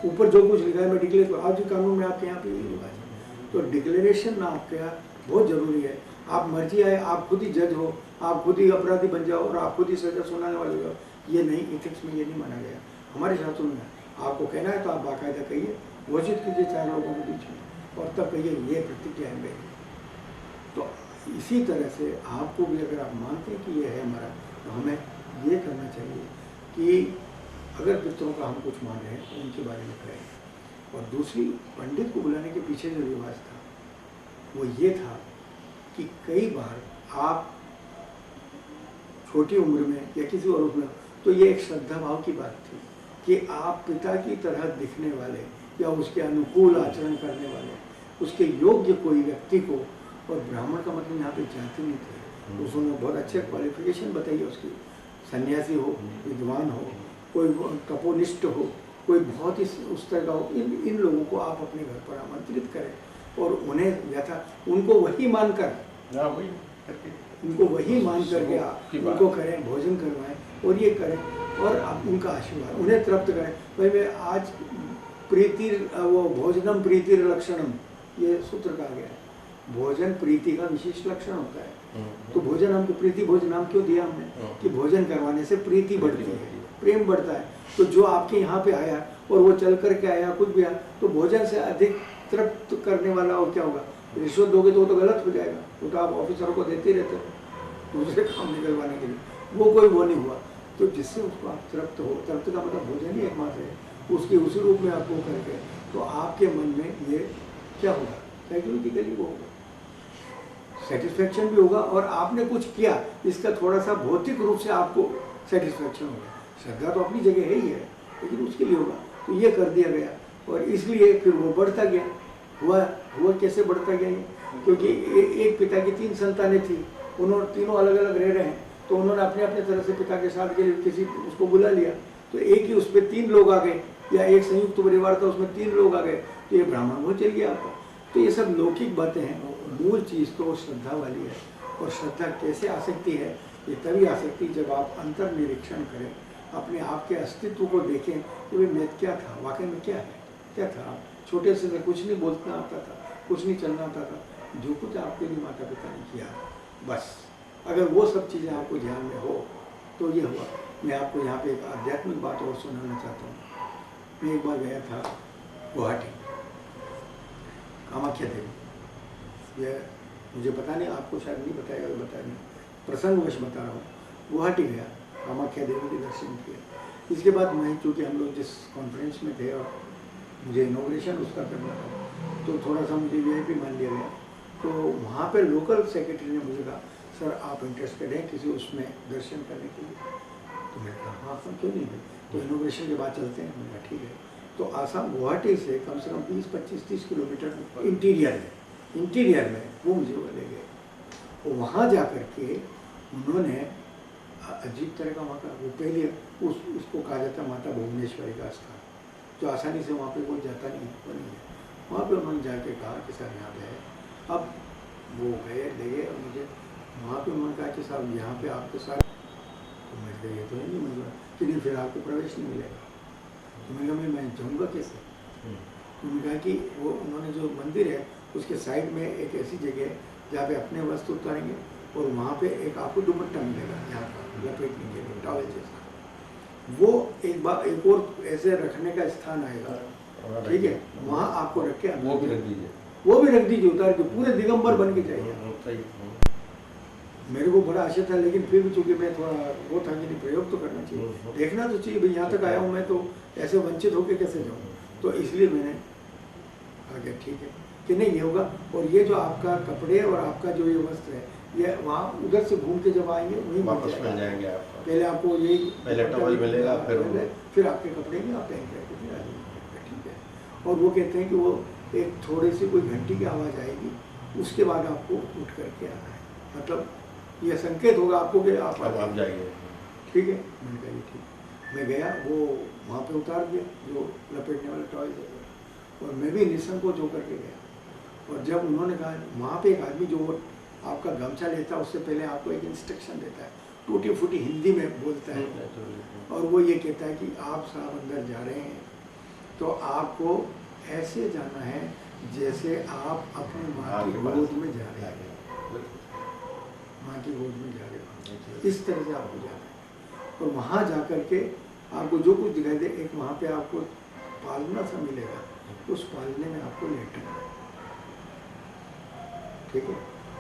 ऊपर जो कुछ लिखा है मैं डिक्लेयर करूँ, आज कानून में आपके यहाँ पे यही लिखा है। तो डिक्लेरेशन आपका बहुत जरूरी है। आप मर्जी आए, आप खुद ही जज हो, आप खुद ही अपराधी बन जाओ और आप खुद ही सजा सुनाने वाले हो, ये नहीं, एथिक्स में ये नहीं माना गया हमारे शास्त्रों में। आपको कहना है तो आप बाकायदा कहिए, घोषित कीजिए 4 लोगों के बीच में और तब कहिए ये प्रतिज्ञा है मेरी। तो इसी तरह से आपको भी अगर आप मानते हैं कि ये है हमारा, तो हमें ये करना चाहिए कि अगर पितरों का हम कुछ मान रहे हैं तो उनके बारे में करें। और दूसरी, पंडित को बुलाने के पीछे जो रिवाज था वो ये था कि कई बार आप छोटी उम्र में या किसी और उम्र में, तो ये एक श्रद्धा भाव की बात थी कि आप पिता की तरह दिखने वाले या उसके अनुकूल आचरण करने वाले, उसके योग्य कोई व्यक्ति को, और ब्राह्मण का मतलब यहाँ पे जाति नहीं थे, उसने बहुत अच्छे क्वालिफिकेशन बताई है उसकी, सन्यासी हो, विद्वान हो, कोई तपोनिष्ठ हो, कोई बहुत ही उस तरह का हो, इन लोगों को आप अपने घर पर आमंत्रित करें और उन्हें यथा उनको वही मानकर के आप उनको करें, भोजन करवाएं और ये करें और आप उनका आशीर्वाद, उन्हें तृप्त करें। भाई मैं आज प्रीति, वो भोजनम प्रीति लक्षणम, ये सूत्र कहा गया है, भोजन प्रीति का विशेष लक्षण होता है। तो भोजन हमको प्रीति भोजन नाम क्यों दिया हमने, कि भोजन करवाने से प्रीति बढ़ती है, प्रेम बढ़ता है। तो जो आपके यहाँ पे आया और वो चल करके आया, कुछ भी आया, तो भोजन से अधिक तृप्त करने वाला और क्या होगा। रिश्वत दोगे तो वो तो गलत हो जाएगा, वो तो आप ऑफिसरों को देते रहते हो दूसरे काम निकलवाने के लिए, वो नहीं हुआ। तो जिससे उसको आप तृप्त हो, तृप्त का मतलब भोजन ही एकमात्र है, उसके उसी रूप में आपको करके, तो आपके मन में ये क्या होगा, साइकोलॉजिकली वो होगा, सेटिस्फेक्शन भी होगा और आपने कुछ किया इसका थोड़ा सा भौतिक रूप से आपको सेटिस्फेक्शन होगा। श्रद्धा तो अपनी जगह है ही है, लेकिन उसके लिए होगा। तो ये कर दिया गया और इसलिए फिर वो बढ़ता गया। हुआ कैसे बढ़ता गया ये, क्योंकि एक पिता की 3 संतानें थी, उन्होंने तीनों अलग अलग रह रहे हैं, तो उन्होंने अपने अपने तरह से पिता के साथ के लिए किसी उसको बुला लिया, तो एक ही उस पर 3 लोग आ गए, या एक संयुक्त परिवार था उसमें 3 लोग आ गए, तो ये ब्राह्मण हो चल गया आपका। तो ये सब लौकिक बातें हैं, मूल चीज़ तो श्रद्धा वाली है। और श्रद्धा कैसे आ सकती है, ये तभी आ सकती है जब आप अंतर निरीक्षण करें, अपने आप के अस्तित्व को देखें कि भाई मैं क्या था, वाकई में क्या है, क्या था। छोटे से कुछ नहीं बोलना आता था, कुछ नहीं चलना आता था, जो कुछ आपके लिए माता पिता ने किया, बस अगर वो सब चीज़ें आपको ध्यान में हो तो ये हुआ। मैं आपको यहाँ पे एक आध्यात्मिक बात और सुनाना चाहता हूँ। मैं एक बार गया था गुवाहाटी, कामाख्या देवी, यह मुझे पता नहीं, आपको शायद नहीं बताएगा, तो बताया नहीं, प्रसंगवश बता रहा हूँ। गुवाहाटी गया, कामाख्या देवी के दर्शन किए। इसके बाद मैं, चूँकि हम लोग जिस कॉन्फ्रेंस में थे और मुझे इनॉग्रेशन उसका करना था, तो थोड़ा सा मुझे VIP मान लिया गया। तो वहाँ पे लोकल सेक्रेटरी ने मुझे कहा, सर आप इंटरेस्टेड हैं किसी उसमें दर्शन करने के लिए? तो मैंने कहा हाँ सर क्यों नहीं है, तो इनोग्रेशन के बाद चलते हैं। मैंने कहा ठीक है। तो आसाम गुवाहाटी से कम 20-25-30 किलोमीटर इंटीरियर में वो मुझे वो ले गए। तो वहाँ जा कर के उन्होंने अजीब तरह का वहाँ का वो पहले उसको कहा जाता है माता भुवनेश्वरी का स्थान, जो आसानी से वहाँ पे कोई जाता नहीं है, वो नहीं है। वहाँ पे उन्होंने जाके कहा कि सर यहाँ पे है। अब वो गए ले गए और मुझे वहाँ पे उन्होंने कहा कि साहब यहाँ पे आपके साथ, तो मैं कहा ये तो नहीं मतलब कि नहीं फिर आपको प्रवेश नहीं मिलेगा। तो मैंने कहा मैं जाऊँगा कैसे? उन्होंने कहा कि वो उन्होंने जो मंदिर है उसके साइड में एक ऐसी जगह है जहाँ पे अपने वस्त्र उतारेंगे और वहाँ पे एक आपको दुपट्टा मिलेगा यहाँ का लपेटने के लिए टॉवल जैसा, वो एक और ऐसे रखने का स्थान आएगा, ठीक है, वहाँ आपको रख के वो भी रख दीजिए, वो भी रख दीजिए उतार के, पूरे दिगंबर बन के जाइए। मेरे को बड़ा आशा था, लेकिन फिर भी चूंकि मैं थोड़ा वो था कि नहीं प्रयोग तो करना चाहिए, देखना तो चाहिए भाई, यहाँ तक आया हूँ मैं तो ऐसे वंचित होकर कैसे जाऊँ। तो इसलिए मैंने आ गया ठीक है कि नहीं ये होगा। और ये जो आपका कपड़े और आपका जो ये वस्त्र है ये वहाँ उधर से घूम के जब आएंगे वहीं वापस मिल जाएंगे आपको। पहले आपको यही पहले टॉवल मिलेगा, फिर आपके कपड़े भी आप पहन करके फिर आ जाएंगे, ठीक है। और वो कहते हैं कि वो एक थोड़ी सी कोई घंटी की आवाज़ आएगी, उसके बाद आपको उठ करके आना है, मतलब ये संकेत होगा आपको कि आप जाइए, ठीक है। मैंने कहा ठीक, मैं गया, वो वहाँ पे उतार दिया जो लपेटने वाला टॉय है, और मैं भी निसंकोच होकर के गया। और जब उन्होंने कहा, वहाँ पे एक आदमी जो आपका गमछा लेता है उससे पहले आपको एक इंस्ट्रक्शन देता है, टूटी फूटी हिंदी में बोलता है, और वो ये कहता है कि आप साहब अंदर जा रहे हैं तो आपको ऐसे जाना है जैसे आप अपनी माँ की गोद में जा रहे हैं, माँ की गोद में जा रहे हो, इस तरह से आपको जाना है। और वहाँ जा कर के आपको जो कुछ दिखाई दे, एक वहाँ पे आपको पालना सा मिलेगा, उस पालने में आपको लेटना है, ठीक है।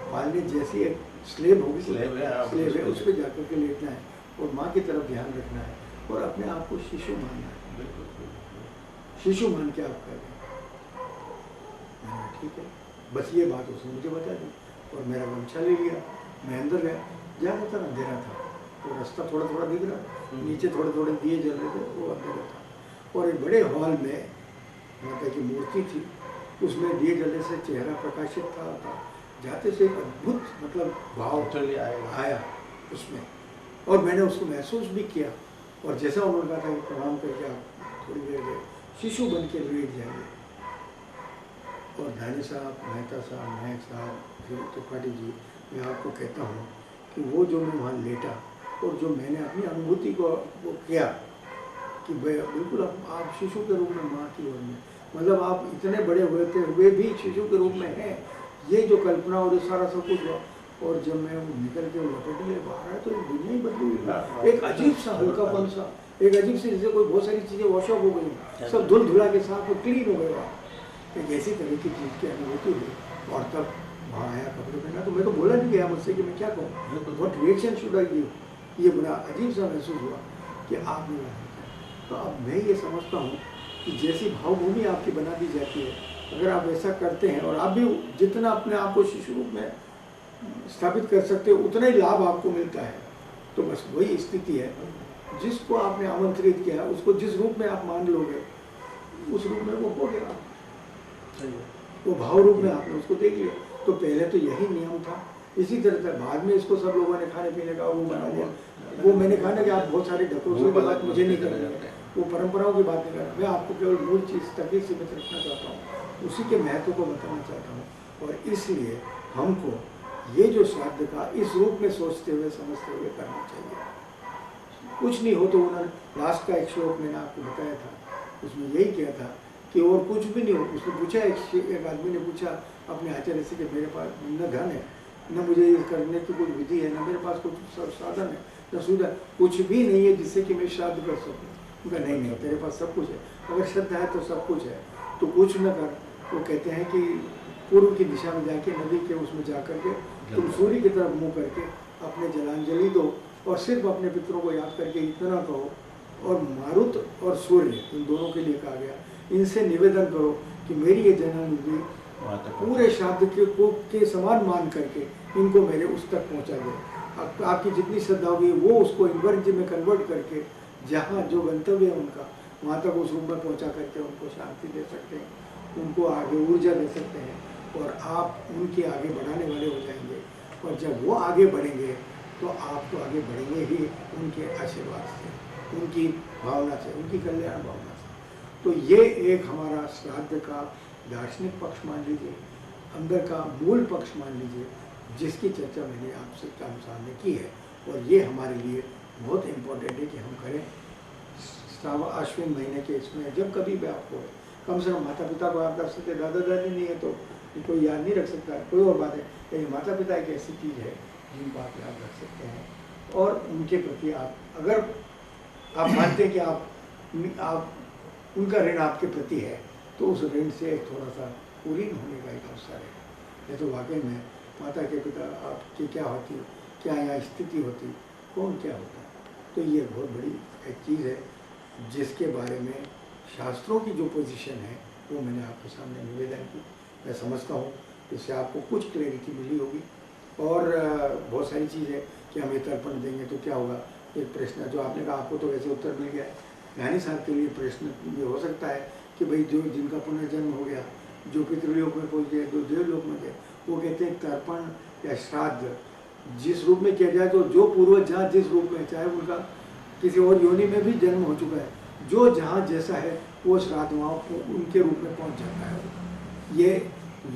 पालने जैसी एक स्लेब होगी, स्लेब है, उस पर जाकर के लेटना है और माँ की तरफ ध्यान रखना है और अपने आप को शिशु मानना है, शिशु मान के आप करें। ठीक है, बस ये बात उसने मुझे बता दी और मेरा गमछा ले लिया, मैं अंदर गया, ज़्यादा था अंधेरा था, तो रास्ता थोड़ा थोड़ा दिख रहा, नीचे थोड़े थोड़े दिए जल रहे थे, वो अंधेरा था। और एक बड़े हॉल में माता की मूर्ति थी, उसमें दिए जलने से चेहरा प्रकाशित था, जाते से एक अद्भुत मतलब भाव आया उसमें, और मैंने उसको महसूस भी किया। और जैसा उन्होंने कहा था कि प्रणाम करके आप थोड़ी देर गए शिशु बन के लेट जाएंगे, और धानी साहब, मेहता साहब, नायक साहब, फिर त्रिपाठी जी, मैं आपको कहता हूँ कि वो जो मैं वहाँ लेटा और जो मैंने अपनी अनुभूति को वो किया कि बिल्कुल आप शिशु के रूप में माँ की ओर में, मतलब आप इतने बड़े हुए भी शिशु के रूप में हैं, ये जो कल्पना और सारा सब कुछ हुआ। और जब मैं निकल के लपेट लिए बाहर आया तो दुनिया ही बदली हुई, एक अजीब सा हल्कापन सा, एक अजीब सी जैसे कोई बहुत सारी चीज़ें वॉश ऑफ हो गई, सब धुल धुला के साफ क्लीन हो गए वहाँ, एक ऐसी तरह की चीज़ की अनुभूति हुई। और तब वहाँ आया, कपड़े पहना, तो मैं तो बोला नहीं गया मुझसे कि मैं क्या कहूँ, what reaction should I give, ये बड़ा अजीब सा महसूस हुआ कि आपने तो अब मैं ये समझता हूँ कि जैसी भावभूमि आपकी बना दी जाती है, अगर आप ऐसा करते हैं और आप भी जितना अपने आप को शिशु रूप में स्थापित कर सकते हो उतना ही लाभ आपको मिलता है। तो बस वही स्थिति है, जिसको आपने आमंत्रित किया उसको जिस रूप में आप मान लोगे उस रूप में वो हो गया, वो भाव रूप में आपने उसको देख लिया। तो पहले तो यही नियम था, इसी तरह से बाद में इसको सब लोगों ने खाने पीने का वो बना दिया। वो मैंने कहा ना कि आप बहुत सारे ढकोसलों की बात मुझे नहीं करनी है, वो परंपराओं की बात नहीं कर रहा, मैं आपको केवल मूल चीज़ तक ही सीमित रखना चाहता हूँ, उसी के महत्व को बताना चाहता हूँ। और इसलिए हमको ये जो श्राद्ध का इस रूप में सोचते हुए समझते हुए करना चाहिए। कुछ नहीं हो तो उन्होंने लास्ट का एक श्लोक मैंने आपको बताया था, उसमें यही किया था कि और कुछ भी नहीं हो। उसने पूछा, एक आदमी ने पूछा अपने आचार्य से कि मेरे पास न धन है, न मुझे ये करने की कोई विधि है, न मेरे पास कुछ साधन है, न सुविधा, कुछ भी नहीं है जिससे कि मैं श्राद्ध कर सकूँ। उनका नहीं, तेरे पास सब कुछ है, अगर श्रद्धा है तो सब कुछ है, तो कुछ न कर। वो कहते हैं कि पूर्व की दिशा में जाके नदी के उसमें जा करके तुम सूर्य की तरफ मुँह करके अपने जलांजलि दो और सिर्फ अपने पितरों को याद करके इतना कहो। और मारुत और सूर्य इन दोनों के लिए कहा गया, इनसे निवेदन करो कि मेरी ये जलांजलि पूरे श्राद्ध के समान मान करके इनको मेरे उस तक पहुंचा दो। आपकी जितनी श्रद्धा होगी वो उसको इन्वर्जी में कन्वर्ट करके जहाँ जो गंतव्य है उनका वहाँ तक उस रूप में पहुँचा करके उनको शांति दे सकते हैं, उनको आगे ऊर्जा दे सकते हैं और आप उनके आगे बढ़ाने वाले हो जाएंगे। और जब वो आगे बढ़ेंगे तो आप तो आगे बढ़ेंगे ही उनके आशीर्वाद से, उनकी भावना से, उनकी कल्याण भावना से। तो ये एक हमारा श्राद्ध का दार्शनिक पक्ष मान लीजिए, अंदर का मूल पक्ष मान लीजिए, जिसकी चर्चा मैंने आपसे सामने की है। और ये हमारे लिए बहुत इम्पोर्टेंट है कि हम करें श्रावण आश्विन महीने के इसमें जब कभी भी आपको कम से कम माता पिता को आप रख सकते, दादा दादी नहीं है तो कोई याद नहीं रख सकता, कोई और बात है, लेकिन माता पिता एक ऐसी चीज़ है जिनको आप याद रख सकते हैं। और उनके प्रति आप अगर आप मानते हैं कि आप उनका ऋण आपके प्रति है तो उस ऋण से थोड़ा सा पूरी होने का एक अवसर है। नहीं तो वाकई में माता के पिता आपकी क्या होती, क्या यहाँ स्थिति होती, कौन क्या होता है। तो ये बहुत बड़ी एक चीज़ है जिसके बारे में शास्त्रों की जो पोजीशन है वो मैंने आपके सामने निवेदन की। मैं समझता हूँ इससे आपको कुछ क्लैरिटी मिली होगी। और बहुत सारी चीज़ है कि हम ये तर्पण देंगे तो क्या होगा। एक प्रश्न जो आपने कहा आपको तो वैसे उत्तर मिल गया है, ज्ञानी साहब के लिए प्रश्न ये हो सकता है कि भाई जो जिनका पुनर्जन्म हो गया, जो पितृलोक में पहुँच गए, जो देवलोक में गए, वो कहते हैं तर्पण या श्राद्ध जिस रूप में किया जाए तो जो पूर्वज जहाँ जिस रूप में, चाहे उनका किसी और योनि में भी जन्म हो चुका है, जो जहाँ जैसा है वो श्राद्ध वहाँ उनके रूप में पहुँच जाता है। ये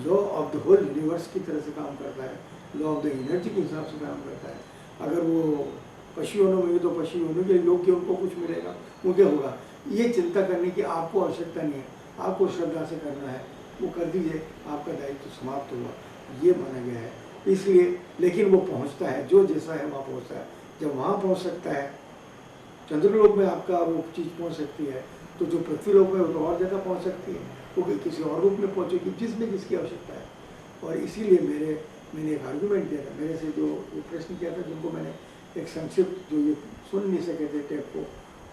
law of the whole universe की तरह से काम करता है, लॉ ऑफ द एनर्जी के हिसाब से काम करता है। अगर वो पशु योनों में भी तो पशु योनों के योग्य उनको कुछ मिलेगा, वो क्या होगा। ये चिंता करने की आपको आवश्यकता नहीं है, आपको श्रद्धा से करना है, वो कर दीजिए, आपका दायित्व तो समाप्त हुआ, ये माना गया है। इसलिए लेकिन वो पहुंचता है, जो जैसा है वहाँ पहुंचता है। जब वहाँ पहुंच सकता है, चंद्रलोक में आपका वो चीज़ पहुंच सकती है, तो जो पृथ्वीलोक में वो तो और ज़्यादा पहुंच सकती है, वो किसी और रूप में पहुंचेगी जिसमें जिसकी आवश्यकता है। और इसीलिए मैंने एक आर्गूमेंट दिया था, मेरे से जो ये प्रश्न किया था, जिनको मैंने एक संक्षिप्त जो ये सुन नहीं सके थे टेप को,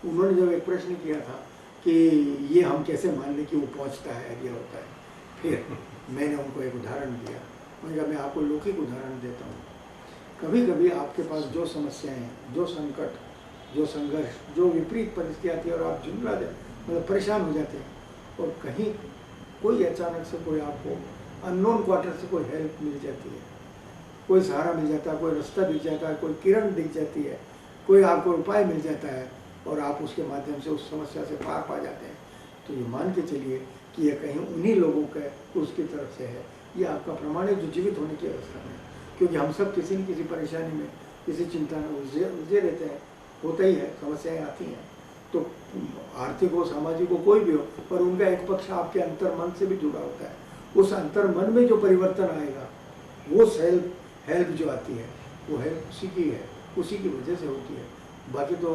उन्होंने जब एक प्रश्न किया था कि ये हम कैसे मान लें कि वो पहुँचता है, ये होता है। फिर मैंने उनको एक उदाहरण दिया, उन्होंने कहा मैं आपको लौकिक उदाहरण देता हूँ। कभी कभी आपके पास जो समस्याएं हैं, जो संकट, जो संघर्ष, जो विपरीत परिस्थिति आती है और आप झुंझला जाते, मतलब परेशान हो जाते हैं, और कहीं कोई अचानक से कोई आपको अननोन क्वार्टर से कोई हेल्प मिल जाती है, कोई सहारा मिल जाता है, कोई रास्ता दिख जाता है, कोई किरण दिख जाती है, कोई आपको उपाय मिल जाता है और आप उसके माध्यम से उस समस्या से पार पा जाते हैं। तो ये मान के चलिए कि ये कहीं उन्हीं लोगों के उसकी तरफ से है। ये आपका प्रमाण है जो जीवित होने की अवस्था में, क्योंकि हम सब किसी न किसी परेशानी में, किसी चिंता में उलझे रहते हैं, होता ही है, समस्याएं आती हैं। तो आर्थिक हो, सामाजिक हो, कोई भी हो, पर उनका एक पक्ष आपके अंतर मन से भी जुड़ा होता है। उस अंतर मन में जो परिवर्तन आएगा, वो सेल्फ हेल्प जो आती है, वो हेल्प उसी की है, उसी की वजह से होती है। बाकी तो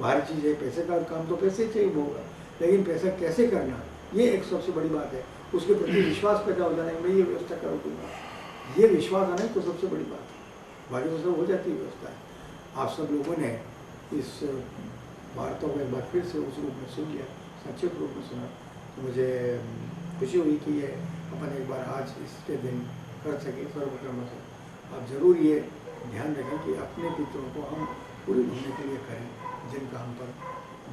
बाहर चीज़ है, पैसे का काम तो पैसे से ही होगा, लेकिन पैसा कैसे करना, ये एक सबसे बड़ी बात है। उसके प्रति विश्वास पैदा हो जाना, मैं ये व्यवस्था कर दूँगा, ये विश्वास आना तो सबसे बड़ी बात है। बाकी तो सब हो जाती है व्यवस्था है। आप सब लोगों ने इस वार्ता को एक बार फिर से उस रूप में सुन लिया, संक्षिप्त रूप में सुना, तो मुझे खुशी हुई कि ये अपन एक बार आज इसके दिन कर सके सर्वकर्म से। आप ज़रूर ये ध्यान रखें कि अपने पितरों को हम पूरी होने के लिए करें, जिनका हम पर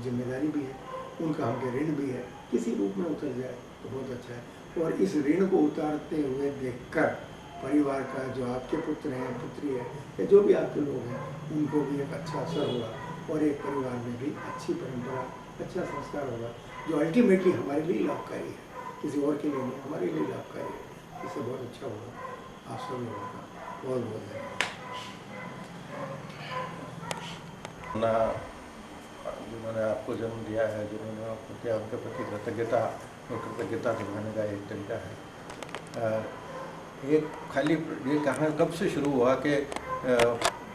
जिम्मेदारी भी है, उनका हम पे ऋण भी है, किसी रूप में उतर जाए तो बहुत अच्छा है। और इस ऋण को उतारते हुए देखकर परिवार का जो आपके पुत्र हैं, पुत्री है, या जो भी आपके लोग हैं, उनको भी एक अच्छा असर होगा और एक परिवार में भी अच्छी परंपरा, अच्छा संस्कार होगा, जो अल्टीमेटली हमारे लिए लाभकारी है, किसी और के लिए नहीं, हमारे लिए लाभकारी है। इससे बहुत अच्छा होगा। आप सब लोगों का बहुत बहुत धन्यवाद। ना जिन्होंने आपको जन्म दिया है, जिन्होंने आपको किया, उनके प्रति कृतज्ञता और कृतज्ञता दिखाने का एक तरीका है। ये खाली ये कहाँ कब से शुरू हुआ कि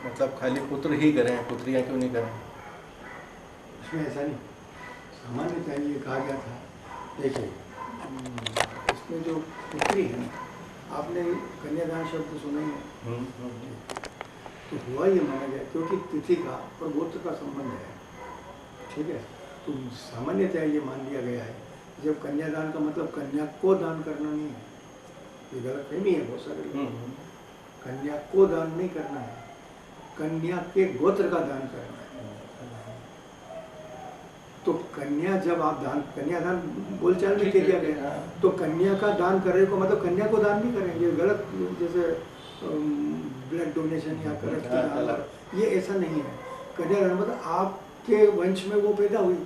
मतलब खाली पुत्र ही करें, पुत्रियाँ क्यों नहीं करें? इसमें ऐसा नहीं, सामान्यतः ये कहा गया था, देखिए इसमें जो पुत्री है, आपने कन्यादान शब्द सुना ही है, तो हुआ ये माना गया क्योंकि तिथि का और गोत्र का संबंध है, ठीक है। तो सामान्यतः ये मान लिया गया है, जब कन्यादान का मतलब कन्या को दान करना नहीं है, ये गलत फहमी है बहुत सारे लोग। कन्या को दान नहीं करना है, कन्या के गोत्र का दान करना है। तो कन्या जब आप दान, कन्यादान बोलचाल में किया गया, तो कन्या का दान करने को मतलब कन्या को दान नहीं करेंगे, गलत, जैसे ब्लड डोनेशन या करप्ट दान, ये ऐसा नहीं है। कन्यादान मतलब आपके वंश में वो पैदा हुई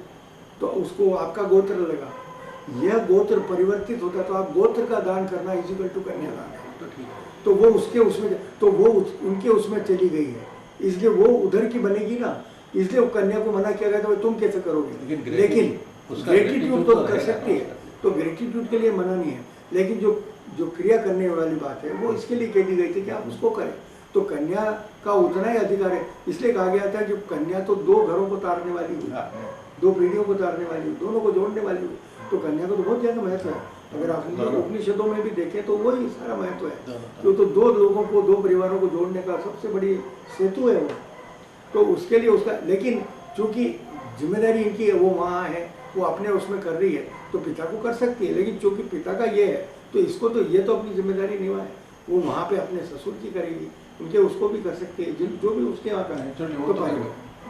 तो उसको आपका गोत्र लगा, यह गोत्र परिवर्तित होता तो आप गोत्र का दान करना इक्वल टू कन्यादान है। तो ठीक है, तो वो उसके उसमें, तो वो उनके उसमें चली गई है, इसलिए वो उधर की बनेगी ना, इसलिए वो कन्या को मना किया गया तो तुम कैसे करोगे। लेकिन ग्रेटिट्यूड तो कर सकती है, तो ग्रेटिट्यूड के लिए मना नहीं है, लेकिन जो क्रिया करने वाली बात है वो इसके लिए कह दी गई थी कि आप उसको करें। तो कन्या का उतना ही अधिकार है, इसलिए कहा गया था कि कन्या तो दो घरों को तारने वाली हुई, दो पीढ़ियों को तारने वाली हुई, दोनों को जोड़ने वाली हुई, तो कन्या को तो बहुत ज़्यादा महत्व है। अगर आप उपनिषदों में भी देखें तो वही सारा महत्व है, तो दो लोगों को, दो परिवारों को जोड़ने का सबसे बड़ी सेतु है वो। तो उसके लिए उसका, लेकिन चूंकि जिम्मेदारी इनकी है, वो वहाँ है, वो अपने उसमें कर रही है, तो पिता को कर सकती है, लेकिन चूंकि पिता का ये है तो इसको तो ये तो अपनी जिम्मेदारी निभाए, वो वहाँ पे अपने ससुर की करेगी, उनके उसको भी कर सकती है, जो भी उसके यहाँ का है तो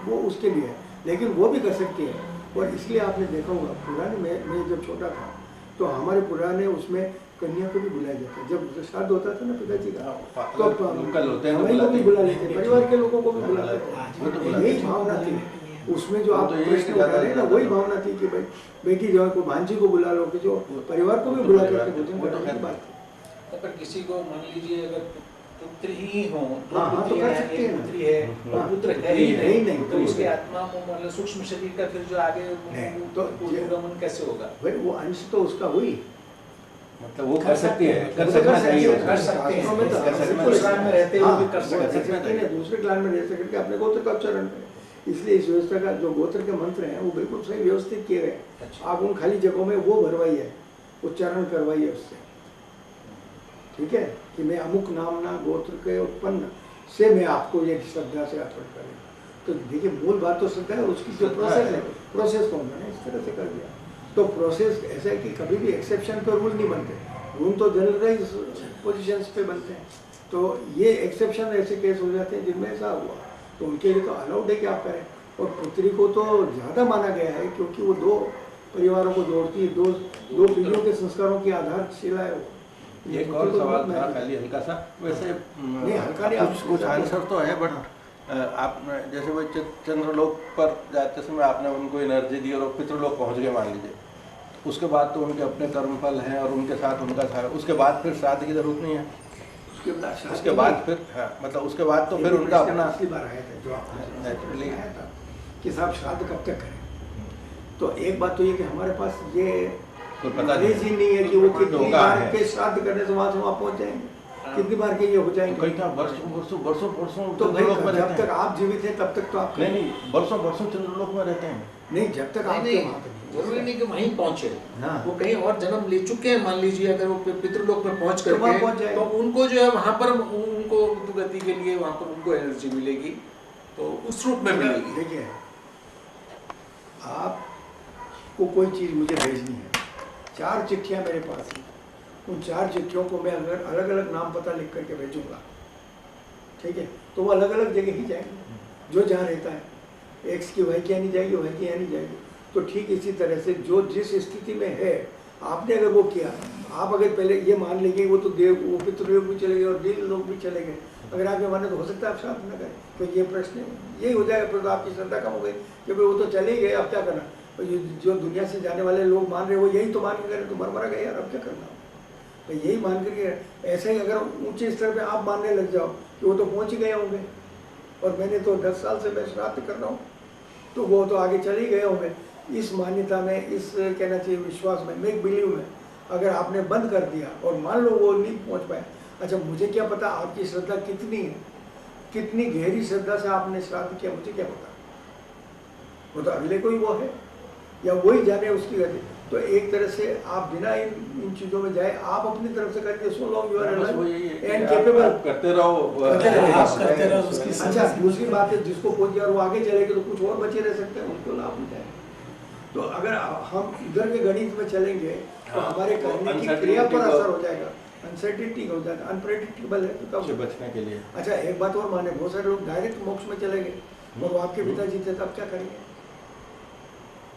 वो उसके लिए है, लेकिन वो भी कर सकती है। और इसलिए आपने देखा होगा पुराने में, मैं जब छोटा था तो हमारे पुराने उसमें कन्या को भी बुलाया जाता है, जब श्राद्ध होता था ना पिताजी का, तो हमें को भी बुला लेते, परिवार के लोगों को भी बुलाते थे, यही भावना थी उसमें। जो आप प्रश्न उठा रहे हैं ना, वही भावना थी कि भाई बेटी जो है को भांजी को बुला लो, कि जो परिवार को भी बुला करके भोजन करने की बात है। अगर किसी को मान लीजिए अगर पुत्र ही हो, हाँ, तो कर सकते हैं, पुत्री है, पुत्र है ही नहीं, तो उसके आत्मा को मतलब सूक्ष्म शरीर का फिर जो आगे तो ऊर्ध्वगमन कैसे होगा? भाई वो अंश तो उसका हुई, मतलब वो कर सकती है, कर सकना चाहिए, कर सकते हैं, में रहते हुए भी कर सकते हैं, दूसरे क्लान में रह सकते अपने गोत्र का उच्चारण करें। इसलिए इस व्यवस्था का जो गोत्र के मंत्र हैं वो बिल्कुल सही व्यवस्थित किए गए। आप उन खाली जगहों में वो भरवाइए, उच्चारण करवाइए उससे, ठीक है, कि मैं अमुक नामना गोत्र के उत्पन्न से मैं आपको ये श्रद्धा से अर्पण करें। तो देखिए मूल बात तो श्रद्धा है, उसकी जो प्रोसेस है, प्रोसेस को मैंने इस तरह से कर दिया। तो प्रोसेस ऐसा है कि कभी भी एक्सेप्शन पे रूल नहीं बनते, रूल तो जनरलाइज पोजीशंस पे बनते हैं। तो ये एक्सेप्शन ऐसे केस हो जाते हैं जिनमें ऐसा हुआ, तो उनके लिए तो अलाउड है कि आप करें। और पुत्री को तो ज़्यादा माना गया है क्योंकि वो दो परिवारों को जोड़ती है, दो पीढ़ियों के संस्कारों की आधारशिला है वो। एक और सवाल था खाली हल्का सा, वैसे नहीं हल्का नहीं, आप कुछ आंसर तो है, बट आप जैसे वो चंद्रलोक पर जाते समय आपने उनको एनर्जी दी और वो पितृलोक पहुंच गए मान लीजिए, उसके बाद तो उनके अपने कर्मफल हैं और उनके साथ उनका था, उसके बाद फिर श्राद्ध की जरूरत नहीं है, उसके बाद फिर हाँ, मतलब उसके बाद तो फिर उनका अपना पिछली बार आया था जो आपने नेचुरली आया था कि साहब श्राद्ध कब तक करें। तो एक बात तो ये कि हमारे पास ये नॉलेज ही नहीं है कि वो कितनी बार के श्राद्ध करने से वहाँ पहुँच जाएंगे, कितनी बार के ये हो जाएंगे। कई था वर्षों तो जब तक आप जीवित हैं तब तक तो आप नहीं वर्षों चंद्रलोक में रहते हैं। नहीं, जब तक आप जरूरी नहीं कि वहीं पहुंचे, हाँ। वो कहीं और जन्म ले चुके हैं, मान लीजिए अगर वो पितृलोक में पहुंच करके तो उनको जो है वहाँ पर उनको गति के लिए वहाँ पर उनको एनर्जी मिलेगी, तो उस रूप में मिलेगी। देखिए आपको कोई चीज़ मुझे भेजनी है, 4 चिट्ठियाँ मेरे पास हैं, उन 4 चिट्ठियों को मैं अगर अलग अलग नाम पता लिख करके भेजूंगा, ठीक है, तो वो अलग अलग जगह ही जाएंगे, जो जहाँ रहता है। एक्स की वाई की यहाँ नहीं जाएगी, वाई की यहाँ नहीं जाएगी। तो ठीक इसी तरह से जो जिस स्थिति में है, आपने अगर वो किया, आप अगर पहले ये मान लेंगे वो तो देव, वो पितृलोक भी चले गए और देव लोग भी चले गए, अगर आप ये माने तो हो सकता है आप श्राद्ध न करें, तो ये प्रश्न यही हो जाएगा, फिर तो आपकी श्रद्धा कम हो गई कि भाई वो तो चले ही गए, अब क्या करना। तो ये जो दुनिया से जाने वाले लोग मान रहे वो यही तो मान के करें, तो मर गए यार, अब क्या करना। तो यही मान करके ऐसे ही अगर ऊँचे स्तर पर आप मानने लग जाओ कि वो तो पहुँच ही गए होंगे और मैंने तो 10 साल से मैं श्राद्ध कर रहा हूँ, तो वो तो आगे चले ही गए होंगे। इस मान्यता में, इस कहना चाहिए विश्वास में, मेक बिलीव में अगर आपने बंद कर दिया और मान लो वो नहीं पहुंच पाए, अच्छा मुझे क्या पता आपकी श्रद्धा कितनी है, कितनी गहरी श्रद्धा से आपने श्राद्ध किया, मुझे क्या पता, वो तो अगले कोई वो है या वही जाने उसकी गति। तो एक तरह से आप बिना इन चीज़ों में जाए, आप अपनी तरफ से करके so long you are and capable करते रहो। अच्छा दूसरी बात है, जिसको पहुंच गया और वो आगे चलेगा तो कुछ और बचे रह सकते हैं, उनको लाभ हो जाए। तो अगर हम इधर के गणित में चलेंगे तो हमारे करने की क्रिया पर असर हो जाएगा, अनसर्टिनिटी हो जाता है, अनप्रेडिक्टेबल है तो से तब। बचने के लिए। अच्छा एक बात और माने, बहुत सारे लोग डायरेक्ट मोक्ष में चले गए और वो आपके पिताजी थे, तब क्या करेंगे?